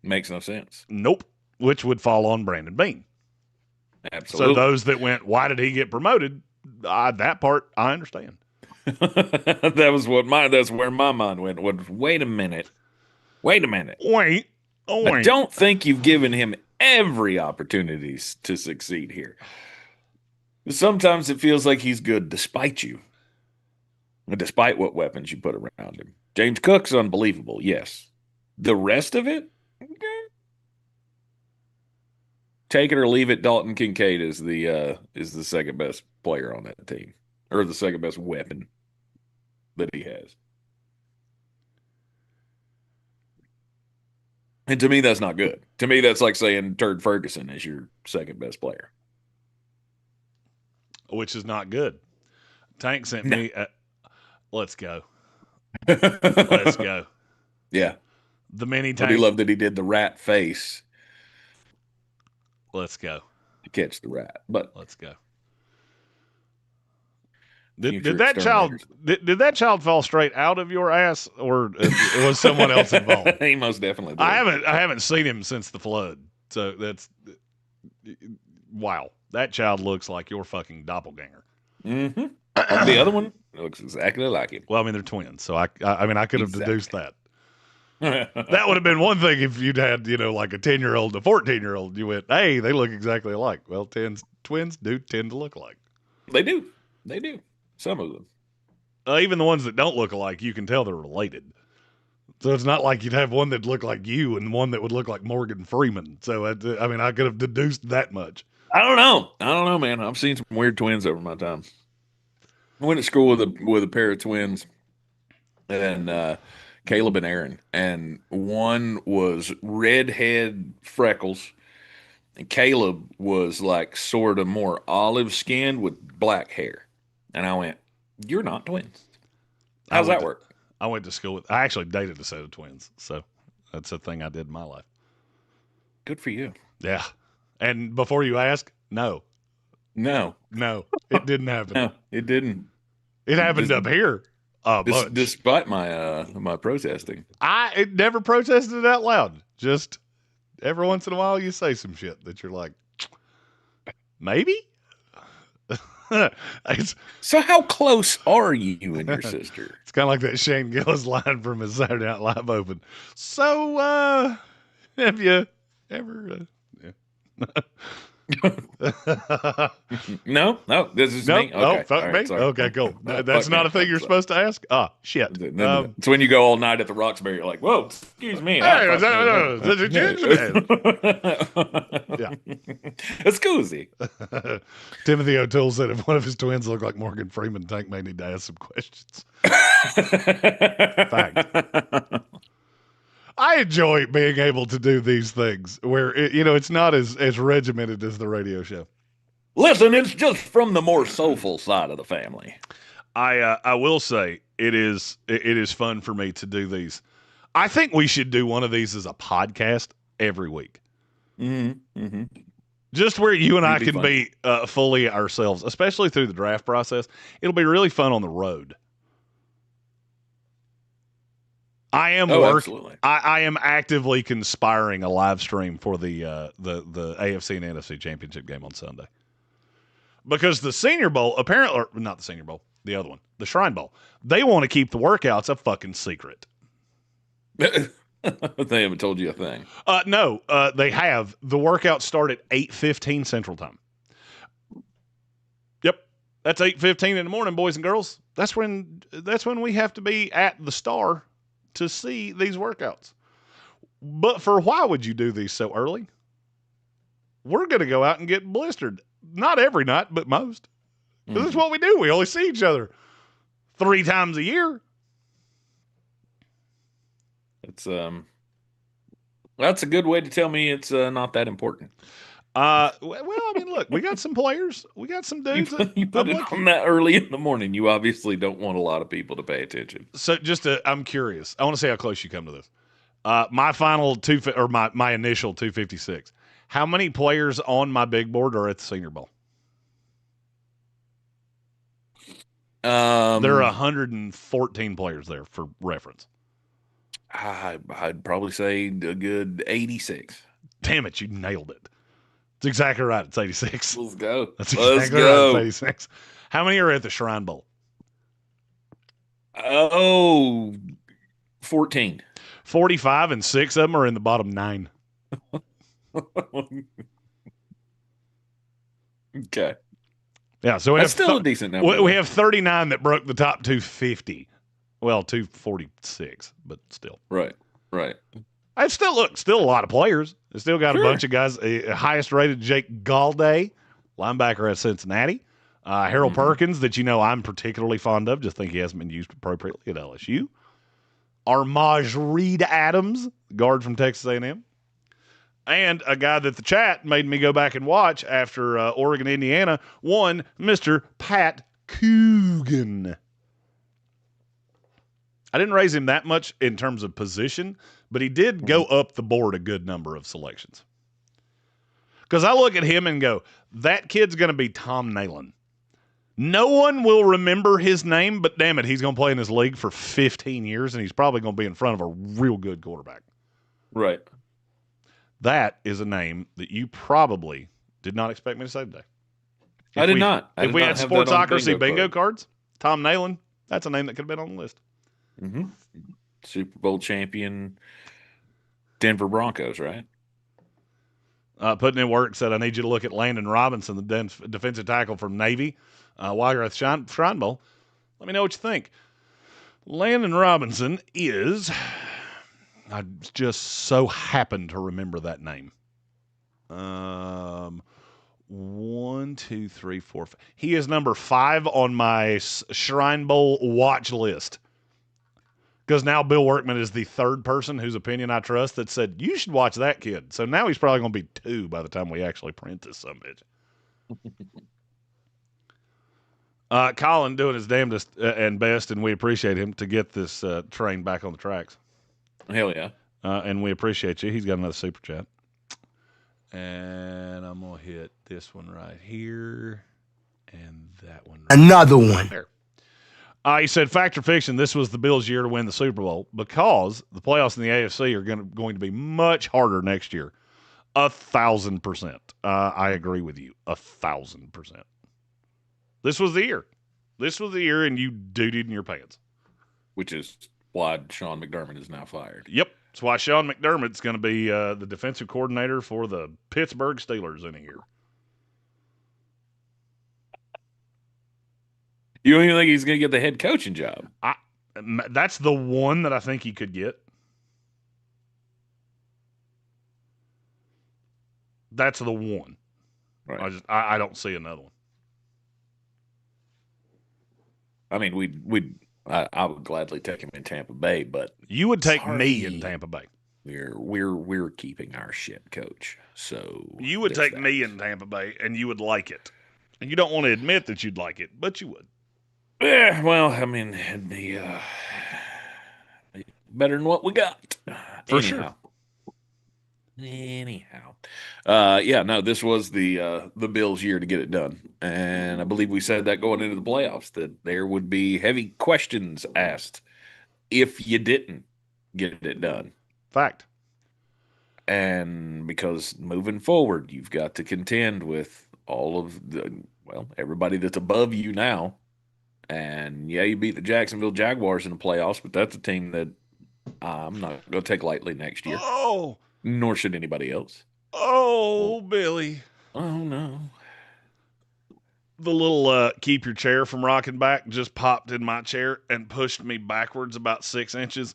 Makes no sense. Nope. Which would fall on Brandon Beane. Absolutely. So those that went, why did he get promoted? That part I understand. That's where my mind went. Wait a minute. Wait. I don't think you've given him every opportunity to succeed here. Sometimes it feels like he's good despite you. Despite what weapons you put around him. James Cook's unbelievable, yes. The rest of it? Okay. Take it or leave it, Dalton Kincaid is the second best player on that team. Or the second best weapon that he has. And to me, that's not good. To me, that's like saying Turd Ferguson is your second best player. Which is not good. Tank sent me let's go. Let's go. Yeah. The mini But Tank. he loved that he did the rat face. Let's go. To catch the rat. But let's go. Did that child fall straight out of your ass, or was someone else involved? He most definitely did. I haven't seen him since the flood. So that's wow. That child looks like your fucking doppelganger. Mm-hmm. The other one looks exactly like him. Well, I mean, they're twins, so I could have deduced that. That would have been one thing if you'd had, like a 10-year-old, a 14-year-old. You went, hey, they look exactly alike. Well, twins do tend to look alike. They do. Some of them. Even the ones that don't look alike, you can tell they're related. So it's not like you'd have one that looked like you and one that would look like Morgan Freeman. So, I could have deduced that much. I don't know, man. I've seen some weird twins over my time. I went to school with a pair of twins, and Caleb and Aaron, and one was redhead freckles, and Caleb was like sort of more olive skinned with black hair. And I went, "You're not twins. How's that work?" I went to school I actually dated a set of twins, so that's a thing I did in my life. Good for you. Yeah. And before you ask, no, it didn't happen. No, it didn't. It happened up here. Despite my protesting, it never protested out loud. Just every once in a while, you say some shit that you're like, maybe. So how close are you and your sister? It's kind of like that Shane Gillis line from his Saturday Night Live open. So, have you ever? No, this is me. Okay. Fuck me. Okay, cool. That's not a thing you're supposed to ask. Shit. It's when you go all night at the Roxbury. You're like, whoa, excuse me. Yeah. Excuse. Timothy O'Toole said if one of his twins looked like Morgan Freeman, Tank may need to ask some questions. Fact. I enjoy being able to do these things where it's not as regimented as the radio show. Listen, it's just from the more soulful side of the family. I will say it is fun for me to do these. I think we should do one of these as a podcast every week. Mm-hmm. Mm-hmm. Just where you and I It'd be can fun. be fully ourselves, especially through the draft process. It'll be really fun on the road. Absolutely. I am actively conspiring a live stream for the AFC and NFC championship game on Sunday. Because the Senior Bowl, apparently, or not the Senior Bowl, the other one, the Shrine Bowl, they want to keep the workouts a fucking secret. They haven't told you a thing. No, they have. The workouts start at 8:15 Central Time. Yep, that's 8:15 in the morning, boys and girls. That's when we have to be at the Star to see these workouts. But for why would you do these so early? We're going to go out and get blistered. Not every night, but most. This is what we do. We only see each other 3 times a year. It's that's a good way to tell me it's not that important. Well, I mean, look, we got some players. We got some dudes. You put it on that early in the morning. You obviously don't want a lot of people to pay attention. So I'm curious. I want to see how close you come to this. My final my initial 256. How many players on my big board are at the Senior Bowl? There are 114 players there for reference. I'd probably say a good 86. Damn it, you nailed it. It's exactly right. It's 86. Let's go. That's exactly right. It's 86. How many are at the Shrine Bowl? 14. 45, and 6 of them are in the bottom 9. Okay. Yeah, so that's still a decent number. We have 39 that broke the top 250. Well, 246, but still. Right. I still a lot of players. They still got a bunch of guys. Highest rated Jake Galday, linebacker at Cincinnati. Harold Perkins, that I'm particularly fond of. Just think he hasn't been used appropriately at LSU. Armaj Reed Adams, guard from Texas A&M. And a guy that the chat made me go back and watch after Oregon, Indiana, won, Mr. Pat Coogan. I didn't raise him that much in terms of position, but he did go up the board a good number of selections. Because I look at him and go, that kid's going to be Tom Nalen. No one will remember his name, but damn it, he's going to play in this league for 15 years, and he's probably going to be in front of a real good quarterback. Right. That is a name that you probably did not expect me to say today. I did not. If we had Sportsocracy bingo cards, Tom Nalen, that's a name that could have been on the list. Mm-hmm. Super Bowl champion Denver Broncos, right? Putting in work said, I need you to look at Landon Robinson, the defensive tackle from Navy, while you're at the Shrine Bowl. Let me know what you think. Landon Robinson is... I just so happen to remember that name. 1, 2, 3, 4, 5. He is number 5 on my Shrine Bowl watch list. Because now Bill Workman is the 3rd person whose opinion I trust that said, you should watch that kid. So now he's probably going to be 2 by the time we actually print this sumbitch. Colin doing his damnedest and best, and we appreciate him to get this train back on the tracks. Hell yeah. And we appreciate you. He's got another super chat. And I'm going to hit this one right here. And that one. Another one. There. He said, fact or fiction, this was the Bills' year to win the Super Bowl because the playoffs in the AFC are going to be much harder next year. 1,000%. I agree with you. 1,000%. This was the year. This was the year, and you dootied in your pants. Which is why Sean McDermott is now fired. Yep. That's why Sean McDermott's going to be the defensive coordinator for the Pittsburgh Steelers in a year. You don't even think he's going to get the head coaching job? That's the one that I think he could get. That's the one. Right. I don't see another one. I mean, I would gladly take him in Tampa Bay, but you would take me in Tampa Bay. We're keeping our shit, coach. So you would take me in Tampa Bay, and you would like it. And you don't want to admit that you'd like it, but you would. Yeah, well, I mean, it'd be better than what we got. For sure. Anyhow, no, this was the Bills' year to get it done, and I believe we said that going into the playoffs that there would be heavy questions asked if you didn't get it done. Fact. And because moving forward, you've got to contend with all of everybody that's above you now. And yeah, you beat the Jacksonville Jaguars in the playoffs, but that's a team that I'm not going to take lightly next year. Oh, nor should anybody else. oh, Billy. Oh no. The little keep your chair from rocking back just popped in my chair and pushed me backwards about 6 inches.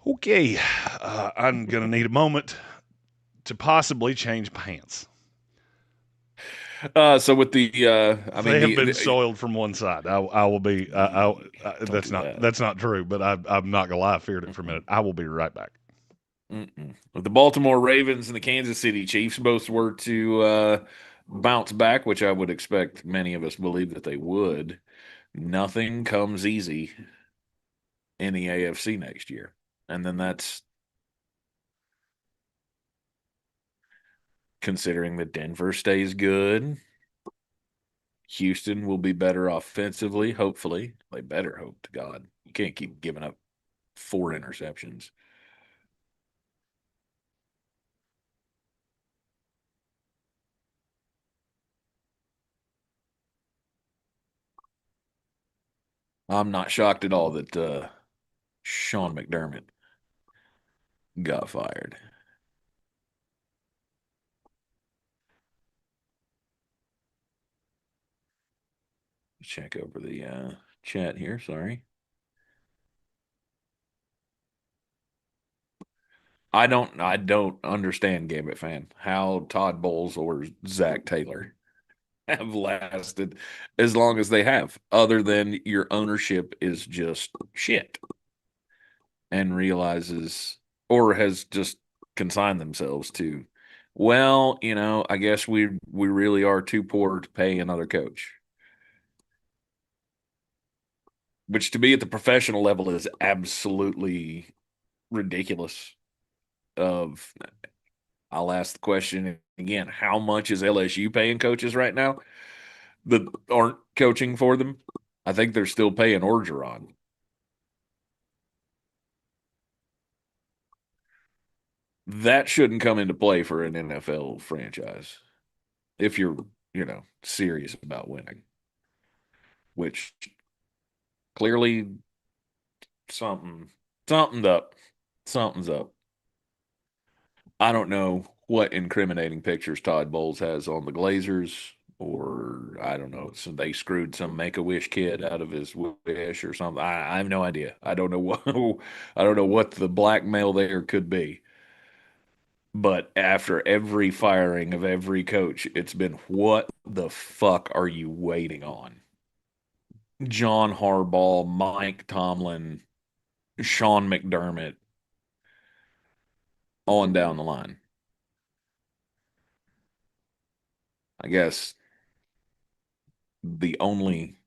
Okay, I'm going to need a moment to possibly change pants. So with the, they have been soiled from one side. I will be. That's not true. But I'm not gonna lie. I feared it for a minute. I will be right back. The Baltimore Ravens and the Kansas City Chiefs both were to bounce back, which I would expect many of us believe that they would. Nothing comes easy in the AFC next year, and then that's considering that Denver stays good. Houston will be better offensively, hopefully. They better hope to God. You can't keep giving up 4 interceptions. I'm not shocked at all that Sean McDermott got fired. Check over the chat here. Sorry. I don't understand, Gambit fan, how Todd Bowles or Zach Taylor have lasted as long as they have, other than your ownership is just shit and realizes or has just consigned themselves to, well, I guess we really are too poor to pay another coach. Which to me at the professional level is absolutely ridiculous. I'll ask the question again, how much is LSU paying coaches right now that aren't coaching for them? I think they're still paying Orgeron. That shouldn't come into play for an NFL franchise if you're, serious about winning. Which clearly something's up. Something's up. I don't know what incriminating pictures Todd Bowles has on the Glazers, or I don't know, so they screwed some Make-A-Wish kid out of his wish or something. I have no idea. I don't know what the blackmail there could be. But after every firing of every coach, it's been, what the fuck are you waiting on? John Harbaugh, Mike Tomlin, Sean McDermott, on down the line. I guess the only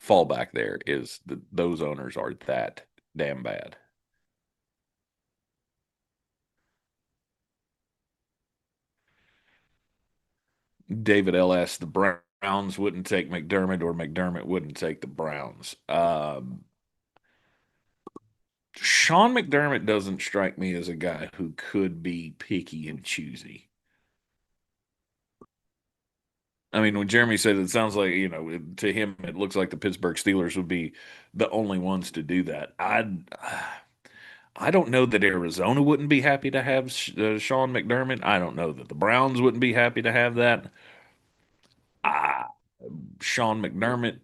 fallback there is that those owners are that damn bad. David L. asked the Browns wouldn't take McDermott or McDermott wouldn't take the Browns. Sean McDermott doesn't strike me as a guy who could be picky and choosy. I mean, when Jeremy said it sounds like, to him, it looks like the Pittsburgh Steelers would be the only ones to do that. I don't know that Arizona wouldn't be happy to have Sean McDermott. I don't know that the Browns wouldn't be happy to have that. Sean McDermott,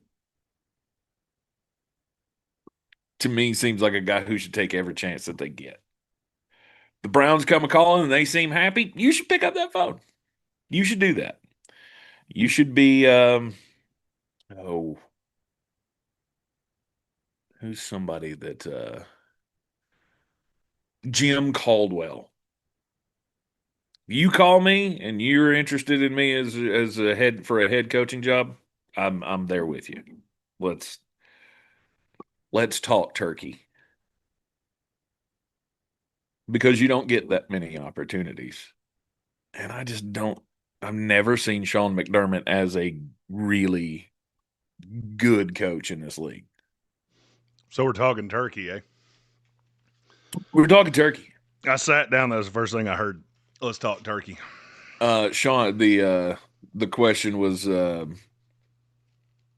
to me, seems like a guy who should take every chance that they get. The Browns come a-calling and they seem happy, you should pick up that phone. You should do that. You should be, who's somebody that, Jim Caldwell. You call me and you're interested in me as a head coaching job, I'm there with you. Let's talk turkey. because you don't get that many opportunities. And I just don't. I've never seen Sean McDermott as a really good coach in this league. So we're talking turkey, eh? We're talking turkey. I sat down. That was the first thing I heard. Let's talk turkey. Sean, the question was the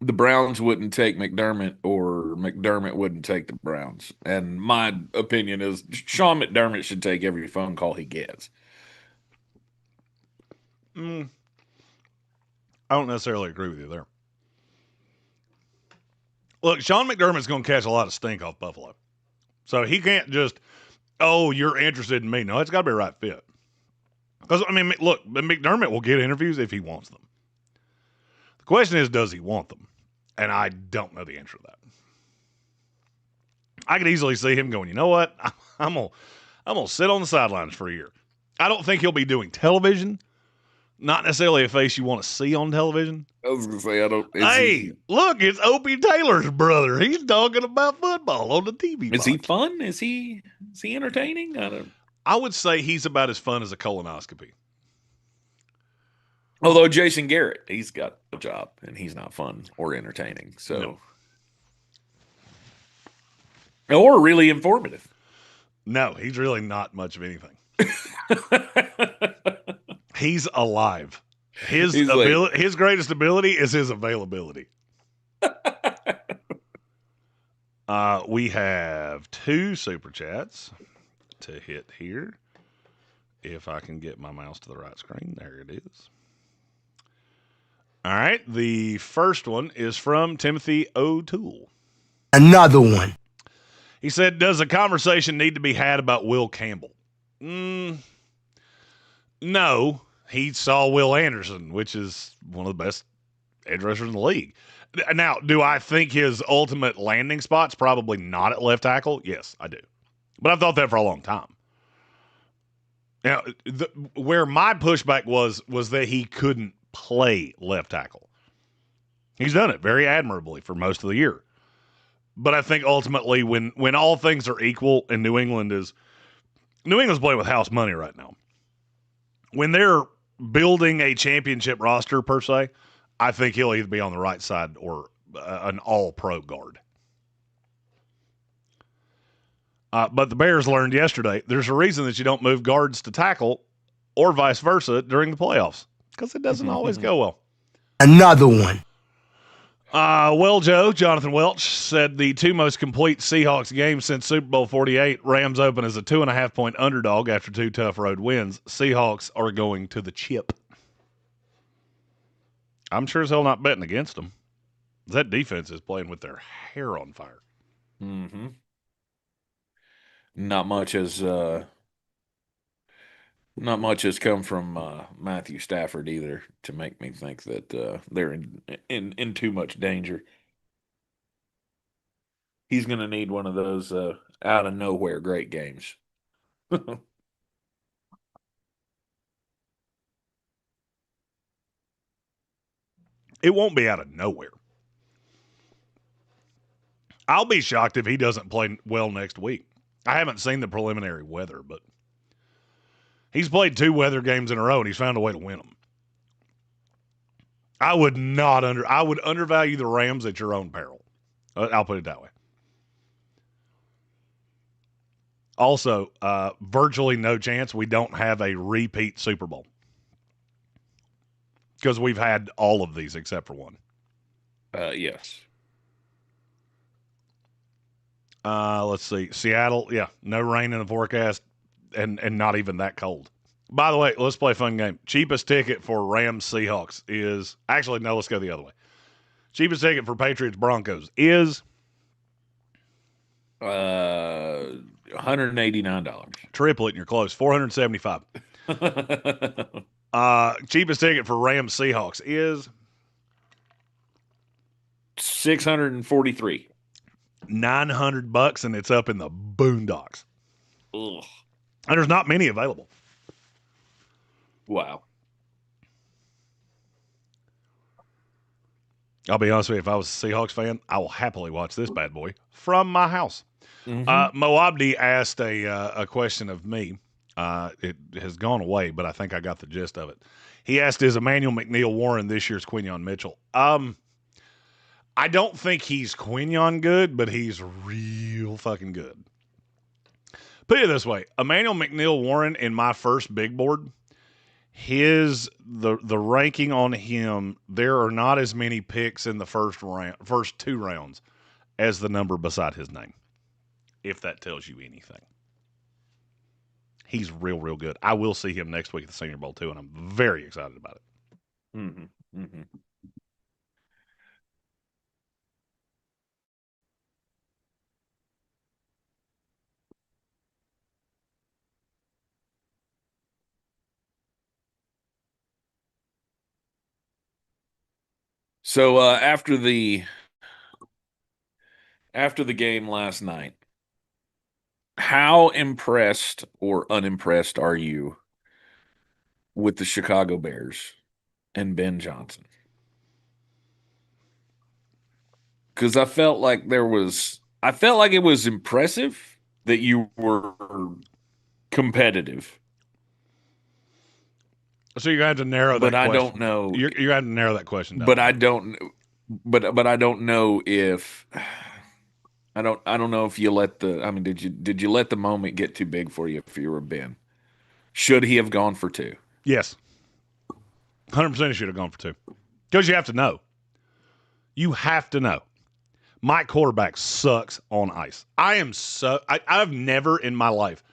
Browns wouldn't take McDermott or McDermott wouldn't take the Browns. And my opinion is Sean McDermott should take every phone call he gets. I don't necessarily agree with you there. Look, Sean McDermott's going to catch a lot of stink off Buffalo. So he can't just, oh, you're interested in me. No, it's got to be a right fit. Because, I mean, look, McDermott will get interviews if he wants them. The question is, does he want them? And I don't know the answer to that. I could easily see him going, you know what? I'm gonna sit on the sidelines for a year. I don't think he'll be doing television. Not necessarily a face you want to see on television. I was going to say, I don't. Hey, look, it's Opie Taylor's brother. He's talking about football on the TV box. Is he fun? Is he entertaining? I would say he's about as fun as a colonoscopy. Although Jason Garrett, he's got a job, and he's not fun or entertaining. So, or really informative. No, he's really not much of anything. He's alive. His greatest ability is his availability. We have 2 super chats to hit here. If I can get my mouse to the right screen, there it is. All right, the first one is from Timothy O'Toole. Another one. He said, does a conversation need to be had about Will Campbell? No. He saw Will Anderson, which is one of the best edge rushers in the league. Now, do I think his ultimate landing spot's probably not at left tackle? Yes, I do. But I've thought that for a long time. Now, where my pushback was that he couldn't play left tackle. He's done it very admirably for most of the year. But I think ultimately when all things are equal and New England's playing with house money right now. When they're building a championship roster per se, I think he'll either be on the right side or an all-pro guard. But the Bears learned yesterday there's a reason that you don't move guards to tackle or vice versa during the playoffs because it doesn't always go well. Another one. Jonathan Welch said the 2 most complete Seahawks games since Super Bowl 48. Rams open as a 2.5-point underdog after 2 tough road wins. Seahawks are going to the chip. I'm sure as hell not betting against them. That defense is playing with their hair on fire. Mm-hmm. Not much has come from Matthew Stafford either to make me think that they're in too much danger. He's going to need one of those out of nowhere great games. It won't be out of nowhere. I'll be shocked if he doesn't play well next week. I haven't seen the preliminary weather, but he's played 2 weather games in a row, and he's found a way to win them. I would undervalue the Rams at your own peril. I'll put it that way. Also, virtually no chance we don't have a repeat Super Bowl because we've had all of these except for one. Yes. Let's see. Seattle, no rain in the forecast and not even that cold. By the way, let's play a fun game. Cheapest ticket for Rams Seahawks is – actually, no, let's go the other way. Cheapest ticket for Patriots Broncos is $189. Triple it and you're close. $475. Cheapest ticket for Rams Seahawks is $643. $900 and it's up in the boondocks. Ugh. And there's not many available. Wow. I'll be honest with you, if I was a Seahawks fan, I will happily watch this bad boy from my house. Mo Abdi asked a question of me. It has gone away, but I think I got the gist of it. He asked, is Emmanuel McNeil Warren this year's Quinyon Mitchell? I don't think he's Quinyon good, but he's real fucking good. Put it this way, Emmanuel McNeil Warren in my first big board, the ranking on him, there are not as many picks in the first 2 rounds as the number beside his name, if that tells you anything. He's real, real good. I will see him next week at the Senior Bowl too, and I'm very excited about it. Mm-hmm. Mm-hmm. So after the game last night, how impressed or unimpressed are you with the Chicago Bears and Ben Johnson? Because I felt like it was impressive that you were competitive. So you're going to have to narrow that question. But I don't know. You're going to have to narrow that question down. But I don't. But I don't know if. I don't know if you let the. I mean, did you let the moment get too big for you if you were Ben? Should he have gone for 2? Yes. 100% he should have gone for 2. Because you have to know. You have to know. My quarterback sucks on ice. I've never in my life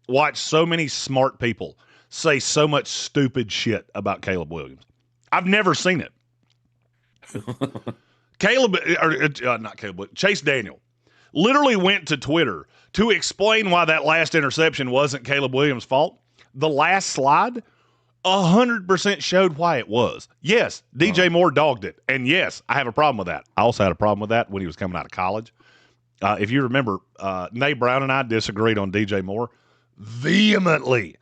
watched so many smart people say so much stupid shit about Caleb Williams. I've never seen it. Chase Daniel literally went to Twitter to explain why that last interception wasn't Caleb Williams' fault. The last slide 100% showed why it was. Yes, DJ Moore dogged it. And yes, I have a problem with that. I also had a problem with that when he was coming out of college. If you remember, Nate Brown and I disagreed on DJ Moore vehemently.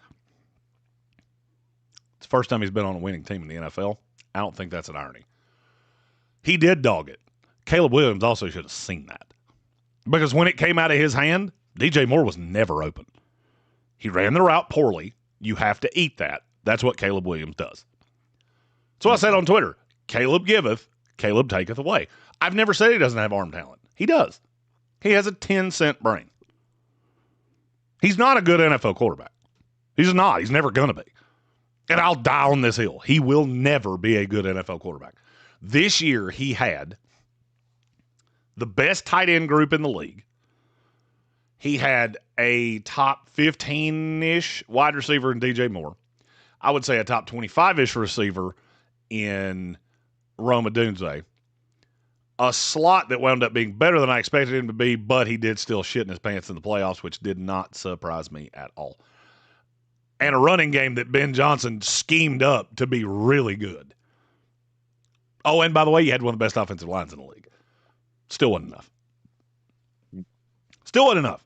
It's the first time he's been on a winning team in the NFL. I don't think that's an irony. He did dog it. Caleb Williams also should have seen that. Because when it came out of his hand, DJ Moore was never open. He ran the route poorly. You have to eat that. That's what Caleb Williams does. So I said on Twitter, Caleb giveth, Caleb taketh away. I've never said he doesn't have arm talent. He does. He has a 10-cent brain. He's not a good NFL quarterback. He's not. He's never going to be. And I'll die on this hill. He will never be a good NFL quarterback. This year, he had the best tight end group in the league. He had a top 15-ish wide receiver in DJ Moore. I would say a top 25-ish receiver in Rome Odunze. A slot that wound up being better than I expected him to be, but he did still shit in his pants in the playoffs, which did not surprise me at all. And a running game that Ben Johnson schemed up to be really good. Oh, and by the way, you had one of the best offensive lines in the league. Still wasn't enough. Still wasn't enough.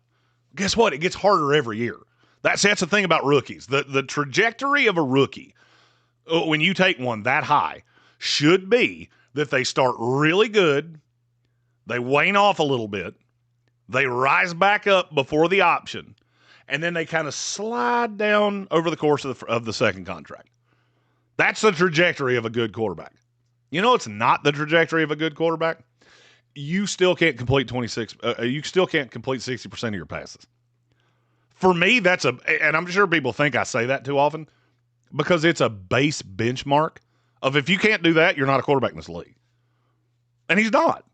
Guess what? It gets harder every year. That's the thing about rookies. The trajectory of a rookie, when you take one that high, should be that they start really good, they wane off a little bit, they rise back up before the option, and then they kind of slide down over the course of the second contract. That's the trajectory of a good quarterback. You know it's not the trajectory of a good quarterback? You still can't complete 60% of your passes. For me, and I'm sure people think I say that too often, because it's a base benchmark of if you can't do that, you're not a quarterback in this league. And he's not.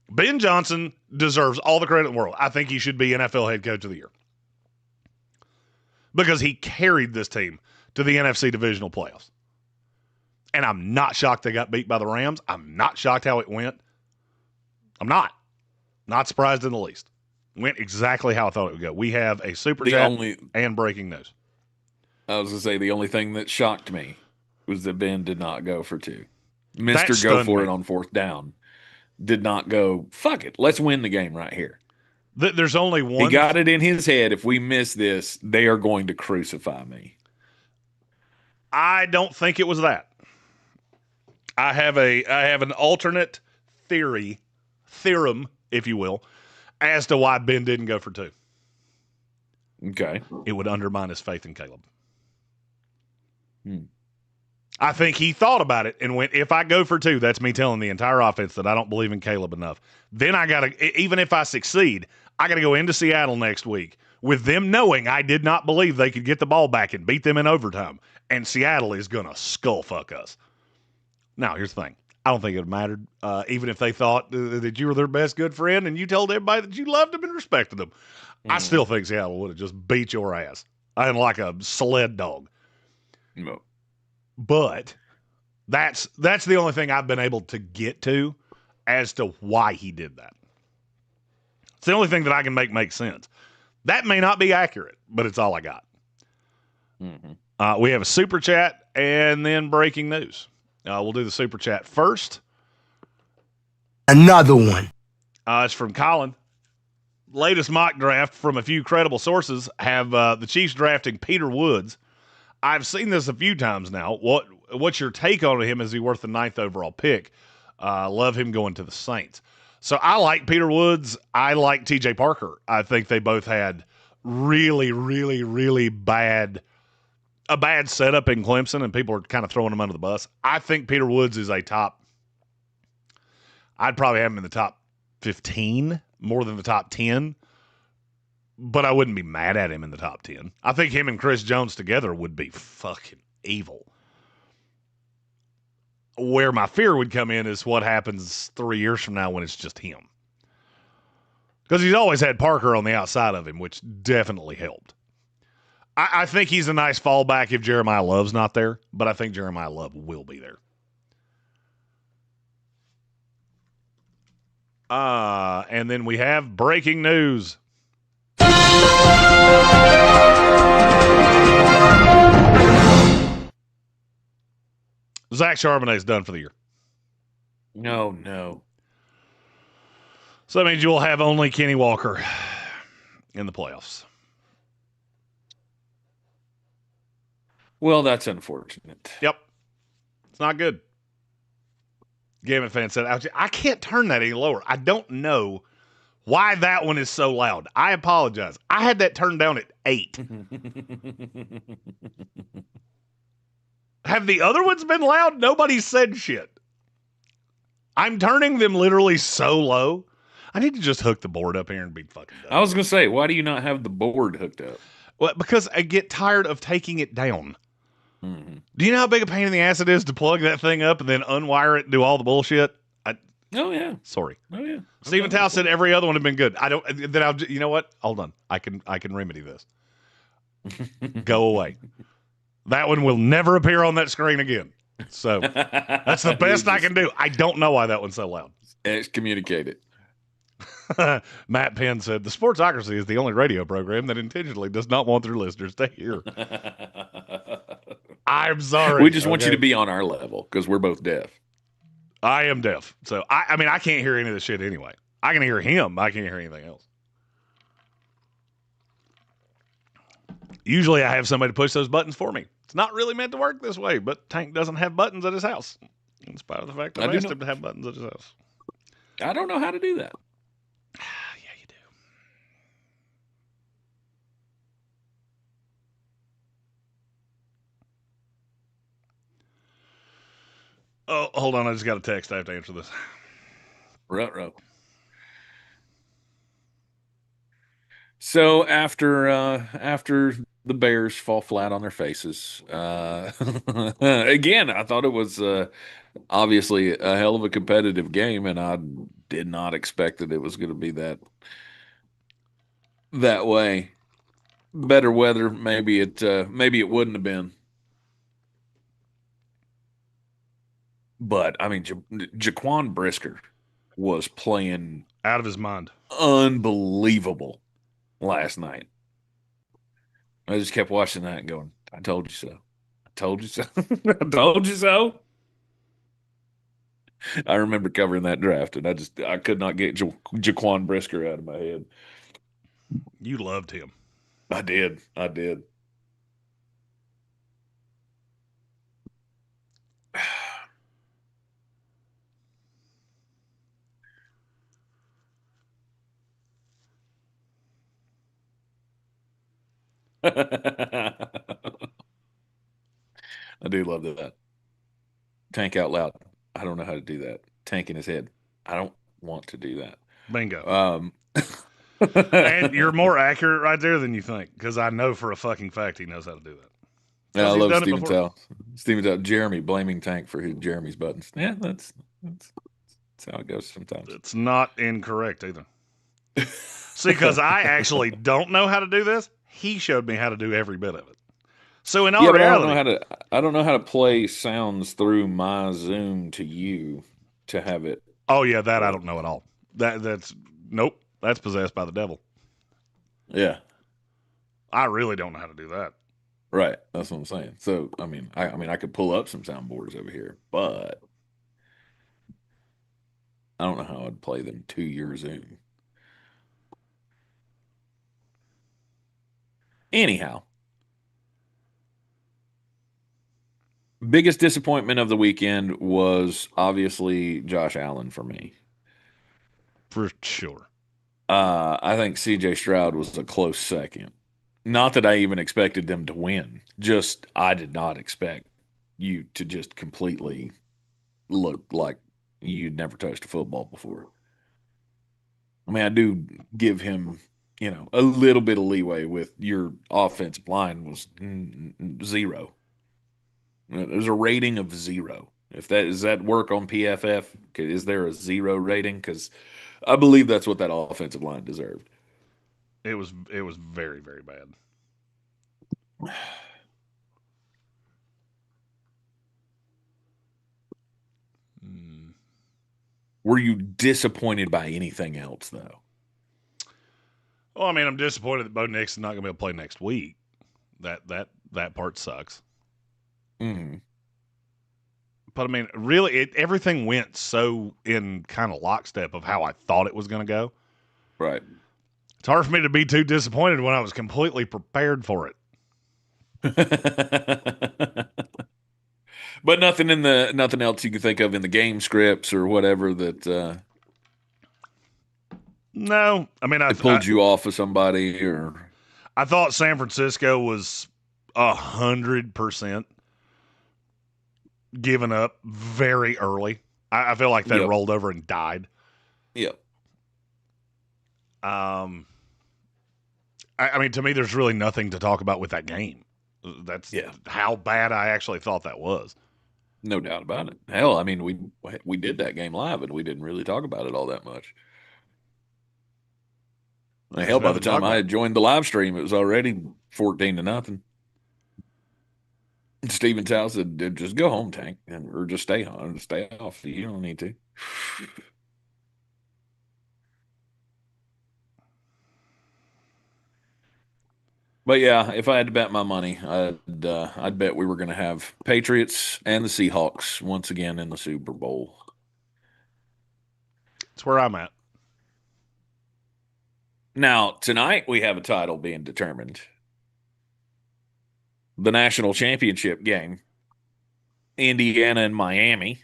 Ben Johnson deserves all the credit in the world. I think he should be NFL head coach of the year. Because he carried this team to the NFC Divisional playoffs. And I'm not shocked they got beat by the Rams. I'm not shocked how it went. I'm not. Not surprised in the least. Went exactly how I thought it would go. We have a super chat and breaking news. I was going to say the only thing that shocked me was that Ben did not go for 2. Mr. Go for it on 4th down. Did not go, fuck it, let's win the game right here. There's only one. He got it in his head, if we miss this, they are going to crucify me. I don't think it was that. I have an alternate theorem, if you will, as to why Ben didn't go for 2. Okay. It would undermine his faith in Caleb. I think he thought about it and went, if I go for 2, that's me telling the entire offense that I don't believe in Caleb enough. Then I got to, even if I succeed, I got to go into Seattle next week with them knowing I did not believe they could get the ball back and beat them in overtime. And Seattle is going to skull fuck us. Now, here's the thing. I don't think it mattered, even if they thought that you were their best good friend and you told everybody that you loved them and respected them. I still think Seattle would have just beat your ass. And like a sled dog. No. But that's the only thing I've been able to get to as to why he did that. It's the only thing that I can make sense. That may not be accurate, but it's all I got. We have a super chat and then breaking news. We'll do the super chat first. Another one. It's from Colin. Latest mock draft from a few credible sources have the Chiefs drafting Peter Woods. I've seen this a few times now. What's your take on him? Is he worth the 9th overall pick? Love him going to the Saints. So I like Peter Woods. I like TJ Parker. I think they both had really, really, really bad setup in Clemson, and people are kind of throwing him under the bus. I think Peter Woods is I'd probably have him in the top 15 more than the top 10, but I wouldn't be mad at him in the top 10. I think him and Chris Jones together would be fucking evil. Where my fear would come in is what happens 3 years from now when it's just him. Because he's always had Parker on the outside of him, which definitely helped. I think he's a nice fallback if Jeremiah Love's not there, but I think Jeremiah Love will be there. And then we have breaking news. Zach Charbonnet's done for the year. No. So that means you will have only Kenny Walker in the playoffs. Well, that's unfortunate. Yep. It's not good. Gambit fan said, I can't turn that any lower. I don't know why that one is so loud. I apologize. I had that turned down at 8. Have the other ones been loud? Nobody said shit. I'm turning them literally so low. I need to just hook the board up here and be fucking done. I was going to say, why do you not have the board hooked up? Well, because I get tired of taking it down. Do you know how big a pain in the ass it is to plug that thing up and then unwire it and do all the bullshit? Oh, yeah. Sorry. Oh, yeah. Stephen Tao said every other one had been good. You know what? Hold on. I can remedy this. Go away. That one will never appear on that screen again. So that's the best I can do. I don't know why that one's so loud. Excommunicate it. Matt Penn said, the Sportsocracy is the only radio program that intentionally does not want their listeners to hear. I'm sorry. We just want you to be on our level because we're both deaf. I am deaf. So, I mean, I can't hear any of this shit anyway. I can hear him. I can't hear anything else. Usually I have somebody to push those buttons for me. It's not really meant to work this way, but Tank doesn't have buttons at his house. In spite of the fact that I asked him to have buttons at his house. I don't know how to do that. Yeah, you do. Oh, hold on. I just got a text. I have to answer this. Ruh-roh. So after the Bears fall flat on their faces, again, I thought it was obviously a hell of a competitive game, and I did not expect that it was going to be that way. Better weather, maybe it wouldn't have been. But I mean, Jaquan Brisker was playing out of his mind, unbelievable last night. I just kept watching that and going, I told you so. I told you so. I told you so. I remember covering that draft, and I could not get Jaquan Brisker out of my head. You loved him. I did. I do love that. Tank out loud. I don't know how to do that. Tank in his head. I don't want to do that. Bingo. And you're more accurate right there than you think, because I know for a fucking fact he knows how to do that. Yeah, I love Steven Tell. Steven Tell. Jeremy blaming Tank for Jeremy's buttons. Yeah, that's how it goes sometimes. It's not incorrect either. See, because I actually don't know how to do this. He showed me how to do every bit of it. So in all reality, I don't know how to play sounds through my Zoom to you to have it. Oh yeah, that I don't know at all. That's nope. That's possessed by the devil. Yeah, I really don't know how to do that. Right, that's what I'm saying. So I mean, I could pull up some soundboards over here, but I don't know how I'd play them to your Zoom. Anyhow, biggest disappointment of the weekend was obviously Josh Allen for me. For sure. I think CJ Stroud was a close second. Not that I even expected them to win. Just I did not expect you to just completely look like you'd never touched a football before. I mean, I do give him, a little bit of leeway with your offensive line was 0. There's a rating of 0. Does that work on PFF? Is there a 0 rating? Because I believe that's what that offensive line deserved. It was very, very bad. Were you disappointed by anything else, though? Well, I mean, I'm disappointed that Bo Nix is not going to be able to play next week. That part sucks. Mm-hmm. But I mean, really, everything went so in kind of lockstep of how I thought it was going to go. Right. It's hard for me to be too disappointed when I was completely prepared for it. But nothing else you can think of in the game scripts or whatever that. No, I mean, I pulled you off of somebody, or I thought San Francisco was 100% given up very early. I feel like they rolled over and died. Yep. I mean, to me, there's really nothing to talk about with that game. That's how bad I actually thought that was. No doubt about it. Hell, I mean, we did that game live, and we didn't really talk about it all that much. Hell, by the time I had joined the live stream, it was already 14-0. Steven Tao said, "Just go home, Tank, or just stay home, stay off. You don't need to." But yeah, if I had to bet my money, I'd bet we were going to have Patriots and the Seahawks once again in the Super Bowl. That's where I'm at. Now, tonight we have a title being determined. The national championship game. Indiana and Miami.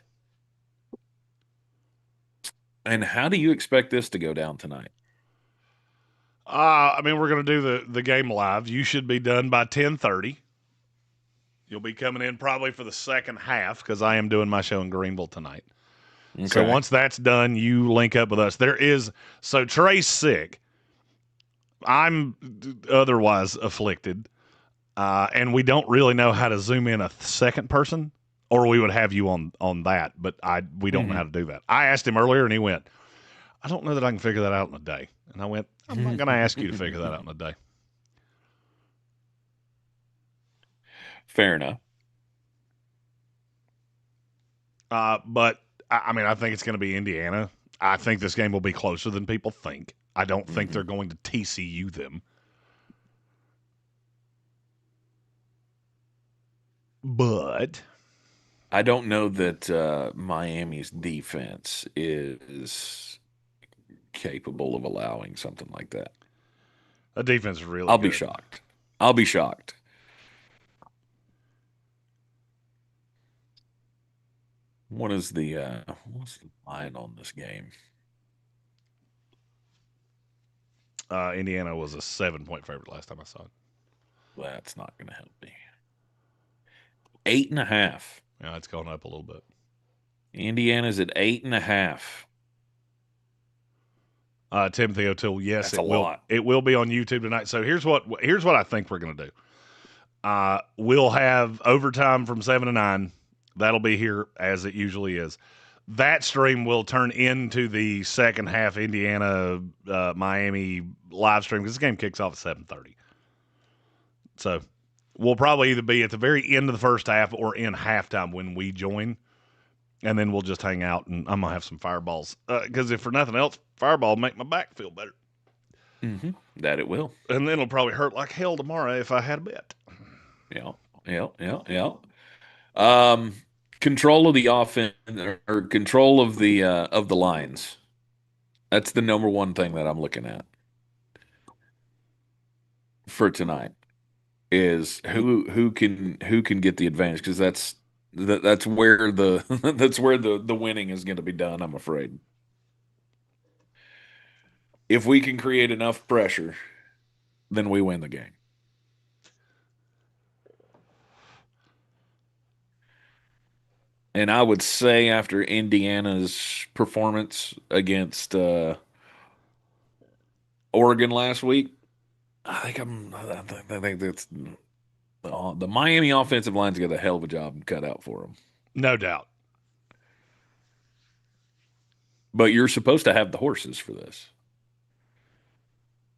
And how do you expect this to go down tonight? I mean, we're going to do the game live. You should be done by 10:30. You'll be coming in probably for the second half because I am doing my show in Greenville tonight. Okay. So once that's done, you link up with us. So Trey's sick. I'm otherwise afflicted. And we don't really know how to zoom in a second person, or we would have you on that, but we don't know how to do that. I asked him earlier, and he went, "I don't know that I can figure that out in a day." And I went, "I'm not going to ask you to figure that out in a day." Fair enough. But, I mean, I think it's going to be Indiana. I think this game will be closer than people think. I don't think they're going to TCU them. But I don't know that Miami's defense is capable of allowing something like that. The defense is really I'll good. be shocked. I'll be shocked. What's the line on this game? Indiana was a 7-point favorite last time I saw it. That's not going to help me. 8.5. Yeah, it's gone up a little bit. Indiana's at 8.5. Timothy O'Toole, yes, That's a lot. It will be on YouTube tonight. So here's what I think we're going to do. We'll have overtime from 7 to 9. That'll be here as it usually is. That stream will turn into the second half Indiana Miami live stream because this game kicks off at 7:30. So we'll probably either be at the very end of the first half or in halftime when we join. And then we'll just hang out, and I'm going to have some fireballs. Because if for nothing else, fireball make my back feel better. Mm-hmm. That it will. And then it'll probably hurt like hell tomorrow if I had a bet. Yeah. Control of the offense or control of the lines. That's the number one thing that I'm looking at for tonight is who can get the advantage, because that's where the winning is going to be done, I'm afraid. If we can create enough pressure, then we win the game. And I would say after Indiana's performance against Oregon last week, I think that's the Miami offensive line's got a hell of a job cut out for them. No doubt. But you're supposed to have the horses for this.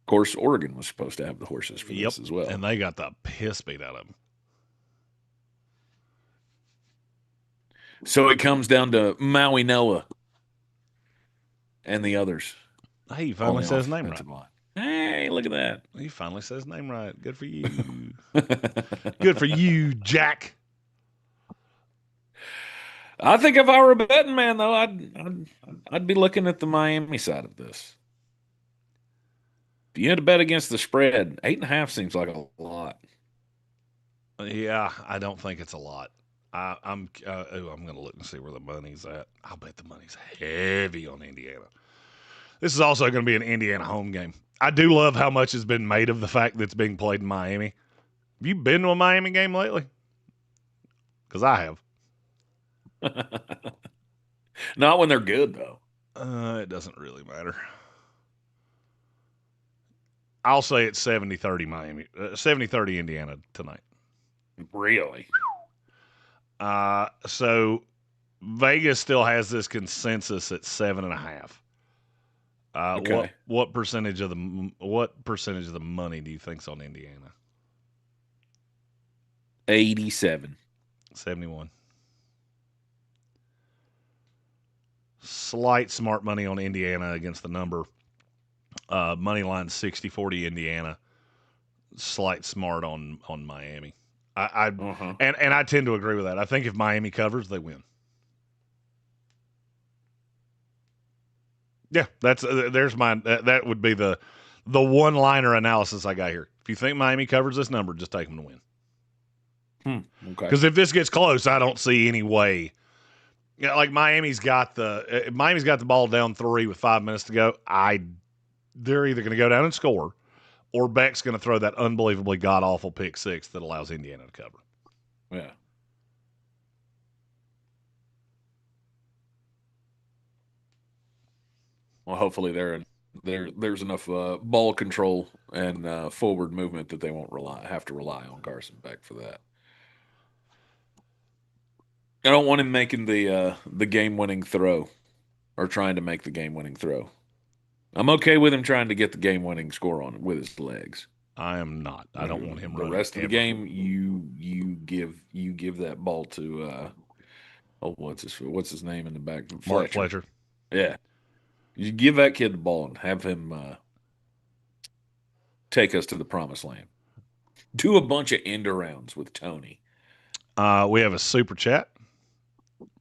Of course, Oregon was supposed to have the horses for this as well. And they got the piss beat out of them. So it comes down to Maui Noah and the others. Hey, he finally says his name right. Line. Hey, look at that. He finally says his name right. Good for you. Good for you, Jack. I think if I were a betting man, though, I'd be looking at the Miami side of this. If you had to bet against the spread, 8.5 seems like a lot. Yeah, I don't think it's a lot. I'm going to look and see where the money's at. I'll bet the money's heavy on Indiana. This is also going to be an Indiana home game. I do love how much has been made of the fact that it's being played in Miami. Have you been to a Miami game lately? Because I have. Not when they're good, though. It doesn't really matter. I'll say it's 70-30 Miami, 70-30 Indiana tonight. Really? So Vegas still has this consensus at 7.5. Okay. What percentage of the money do you think's on Indiana? 87. 71. Slight smart money on Indiana against the number. Money line 60-40 Indiana. Slight smart on Miami. And I tend to agree with that. I think if Miami covers, they win. Yeah, there's my that would be the one-liner analysis I got here. If you think Miami covers this number, just take them to win. Okay. Because if this gets close, I don't see any way. Yeah, like Miami's got the ball down 3 with 5 minutes to go. They're either going to go down and score, or Beck's going to throw that unbelievably god-awful pick 6 that allows Indiana to cover. Yeah. Well, hopefully there's enough ball control and forward movement that they won't have to rely on Carson Beck for that. I don't want him making the game-winning throw or trying to make the game-winning throw. I'm okay with him trying to get the game-winning score on with his legs. I am not. I don't want him the running. The rest of the game, you give that ball to what's his name in the back? Mark Fletcher. Yeah. You give that kid the ball and have him take us to the promised land. Do a bunch of end arounds with Tony. We have a super chat.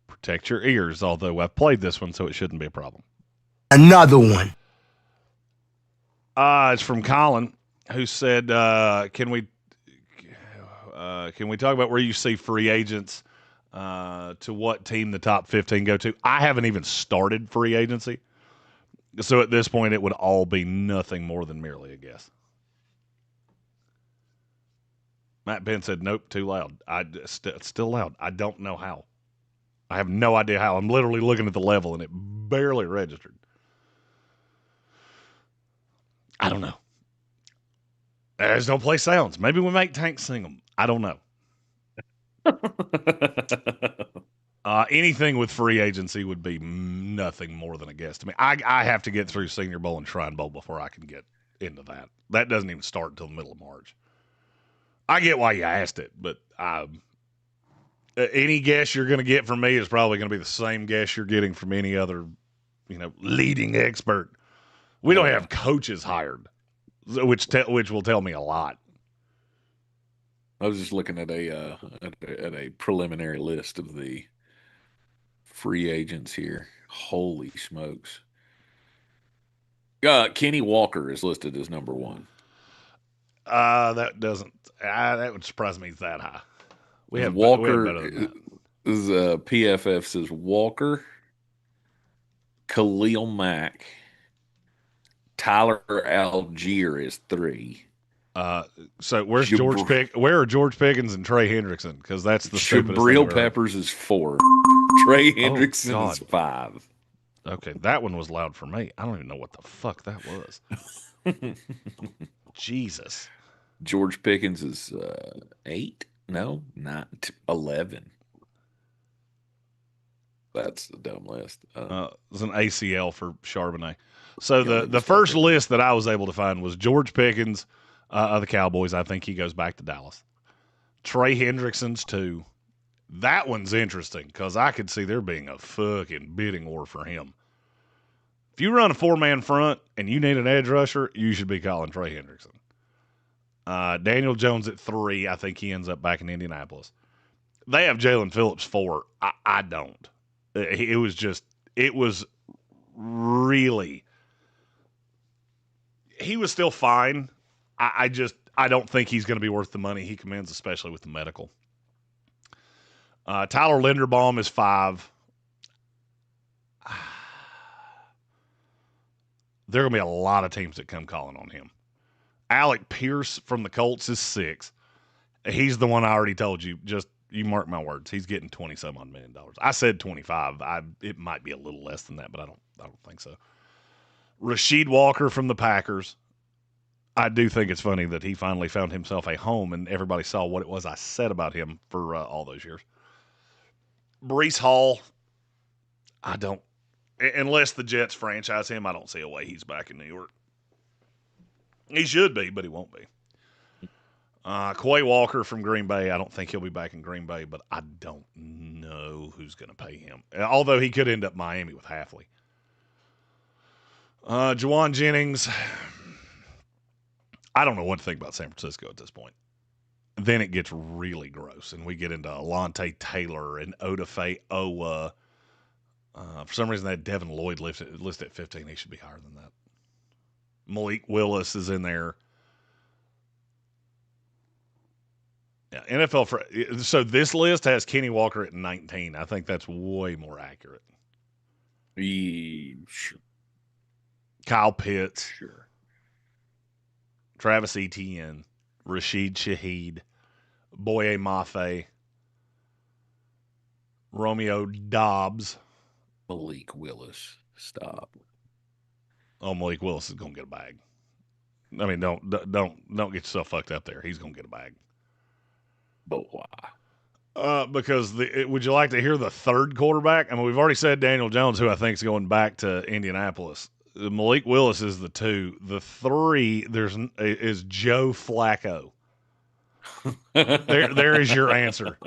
Protect your ears, although I've played this one, so it shouldn't be a problem. Another one. It's from Colin, who said, "Can we talk about where you see free agents? To what team the top 15 go to?" I haven't even started free agency, so at this point, it would all be nothing more than merely a guess. Matt Penn said, nope, too loud. It's still loud. I don't know how. I have no idea how. I'm literally looking at the level, and it barely registered. I don't know. There's no play sounds. Maybe we make Tank sing them. I don't know. Anything with free agency would be nothing more than a guess to me. I have to get through Senior Bowl and Shrine Bowl before I can get into that. That doesn't even start until the middle of March. I get why you asked it, but any guess you're going to get from me is probably going to be the same guess you're getting from any other, leading expert. We don't have coaches hired, which will tell me a lot. I was just looking at a preliminary list of the free agents here. Holy smokes! Kenny Walker is listed as number 1. That would surprise me. It's that high. We have Walker. better than that. Is PFF says Walker, Khalil Mack, Tyler Algier is 3. So where's where are George Pickens and Trey Hendrickson? Because that's the stupidest Jabril thing Peppers is 4. Trey Hendrickson is 5. Okay, that one was loud for me. I don't even know what the fuck that was. Jesus. George Pickens is 8. No, not 11. That's the dumb list. It was an ACL for Charbonnet. So the first list that I was able to find was George Pickens of the Cowboys. I think he goes back to Dallas. Trey Hendrickson's 2. That one's interesting because I could see there being a fucking bidding war for him. If you run a 4-man front and you need an edge rusher, you should be calling Trey Hendrickson. Daniel Jones at 3. I think he ends up back in Indianapolis. They have Jalen Phillips 4. I don't. It was really, he was still fine. I don't think he's going to be worth the money he commands, especially with the medical. Tyler Linderbaum is 5. There are going to be a lot of teams that come calling on him. Alec Pierce from the Colts is 6. He's the one I already told you. Just you mark my words. He's getting $20-some-odd million. I said 25. It might be a little less than that, but I don't think so. Rasheed Walker from the Packers. I do think it's funny that he finally found himself a home, and everybody saw what it was I said about him for all those years. Breece Hall. I don't. Unless the Jets franchise him, I don't see a way he's back in New York. He should be, but he won't be. Quay Walker from Green Bay. I don't think he'll be back in Green Bay, but I don't know who's going to pay him. Although he could end up Miami with Halfley. Juwan Jennings. I don't know what to think about San Francisco at this point. Then it gets really gross, and we get into Alontae Taylor and Odafe Owa. For some reason, that Devin Lloyd listed at 15. He should be higher than that. Malik Willis is in there. Yeah, NFL. So this list has Kenny Walker at 19. I think that's way more accurate. Sure. Kyle Pitts. Sure. Travis Etienne. Rashid Shaheed. Boye Mafe. Romeo Dobbs. Malik Willis. Stop. Oh, Malik Willis is going to get a bag. I mean, don't get yourself fucked up there. He's going to get a bag. But why? Because would you like to hear the third quarterback? I mean, we've already said Daniel Jones, who I think is going back to Indianapolis. Malik Willis is the 2. The 3 is Joe Flacco. There is your answer.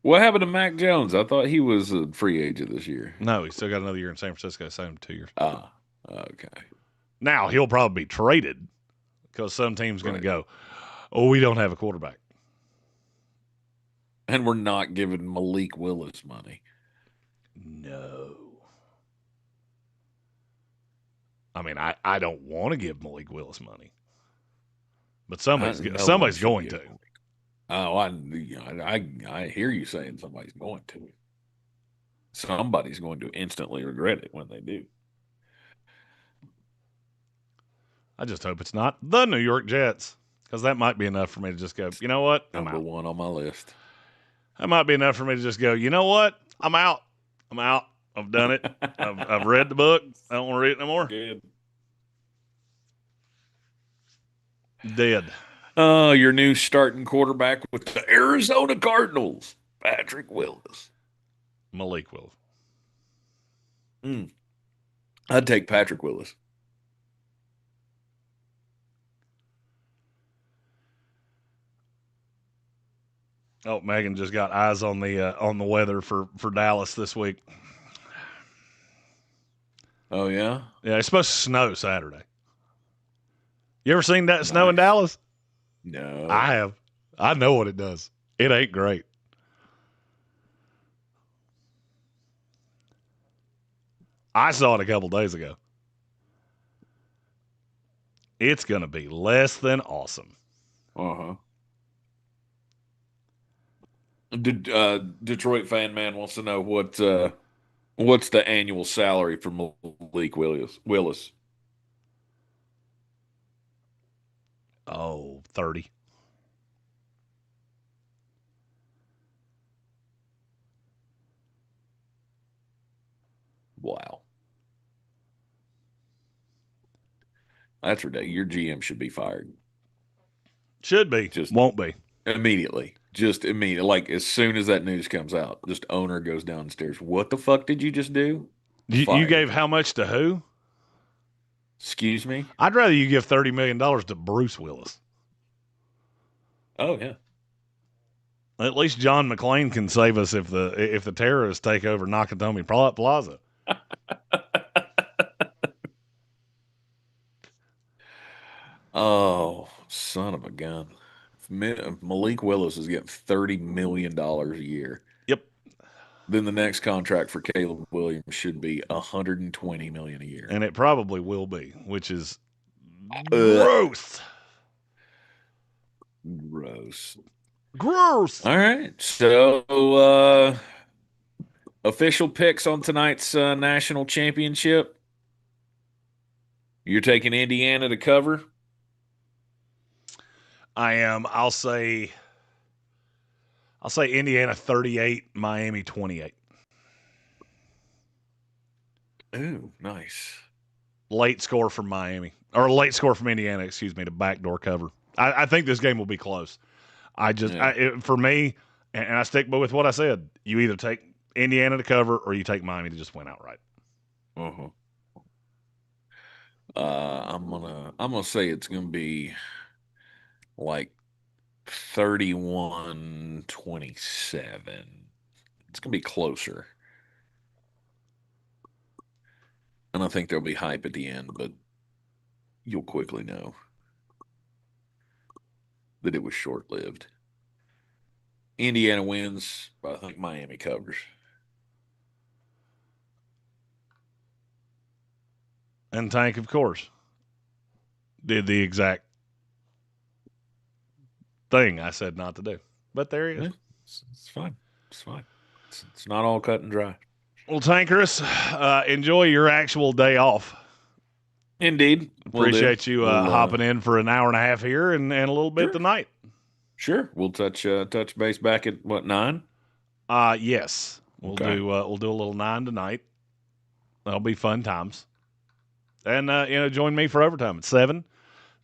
What happened to Mac Jones? I thought he was a free agent this year. No, he's still got another year in San Francisco. Same 2 years. Okay. Now he'll probably be traded because some team's going to go, oh, we don't have a quarterback. And we're not giving Malik Willis money. No. I mean, I don't want to give Malik Willis money, but somebody's going to. Oh, I hear you saying somebody's going to. Somebody's going to instantly regret it when they do. I just hope it's not the New York Jets, because that might be enough for me to just go, you know what? I'm Number out. one on my list. That might be enough for me to just go, you know what? I'm out. I'm out. I've done it. I've read the book. I don't want to read it no more. Good. Dead. Your new starting quarterback with the Arizona Cardinals, Patrick Willis. Malik Willis. I'd take Patrick Willis. Oh, Megan just got eyes on the weather for Dallas this week. Oh, yeah? Yeah, it's supposed to snow Saturday. You ever seen that snow in Dallas? No. I have. I know what it does. It ain't great. I saw it a couple days ago. It's going to be less than awesome. Uh-huh. Detroit fan man wants to know what's the annual salary for Malik Willis? Oh, 30. Wow. That's ridiculous. Your GM should be fired. Should be. Just won't be. Immediately. Just immediately. Like, as soon as that news comes out, just owner goes downstairs. What the fuck did you just do? You gave how much to who? Excuse me? I'd rather you give $30 million to Bruce Willis. Oh, yeah. At least John McClane can save us if the terrorists take over Nakatomi Plaza. Oh, son of a gun. Malik Willis is getting $30 million a year. Yep. Then the next contract for Caleb Williams should be $120 million a year. And it probably will be, which is gross. Gross. All right. So, official picks on tonight's national championship. You're taking Indiana to cover? I am. I'll say Indiana 38, Miami 28. Ooh, nice. Late score from Miami. Or late score from Indiana, excuse me, to backdoor cover. I think this game will be close. For me, and I stick with what I said, you either take Indiana to cover or you take Miami to just win outright. Uh-huh. I'm gonna say it's gonna be like 31-27. It's gonna be closer. And I think there'll be hype at the end, but you'll quickly know that it was short-lived. Indiana wins, but I think Miami covers. And Tank, of course, did the exact thing I said not to do. But there he is. Yeah, it's fine. It's fine. It's not all cut and dry. Well, Tankers, enjoy your actual day off. Indeed. Appreciate you hopping in for an hour and a half here and a little bit tonight. Sure. We'll touch base back at what, 9? Yes. We'll do a little 9 tonight. That'll be fun times. And join me for overtime at 7.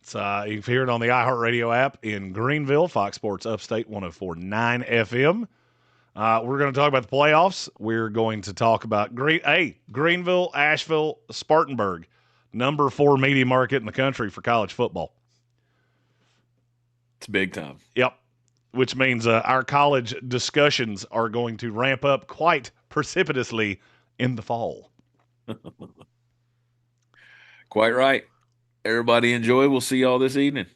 It's you can hear it on the iHeartRadio app in Greenville, Fox Sports Upstate 104.9 FM. We're going to talk about the playoffs. We're going to talk about Greenville, Asheville, Spartanburg, number 4 media market in the country for college football. It's big time. Yep. Which means our college discussions are going to ramp up quite precipitously in the fall. Quite right. Everybody enjoy. We'll see y'all this evening.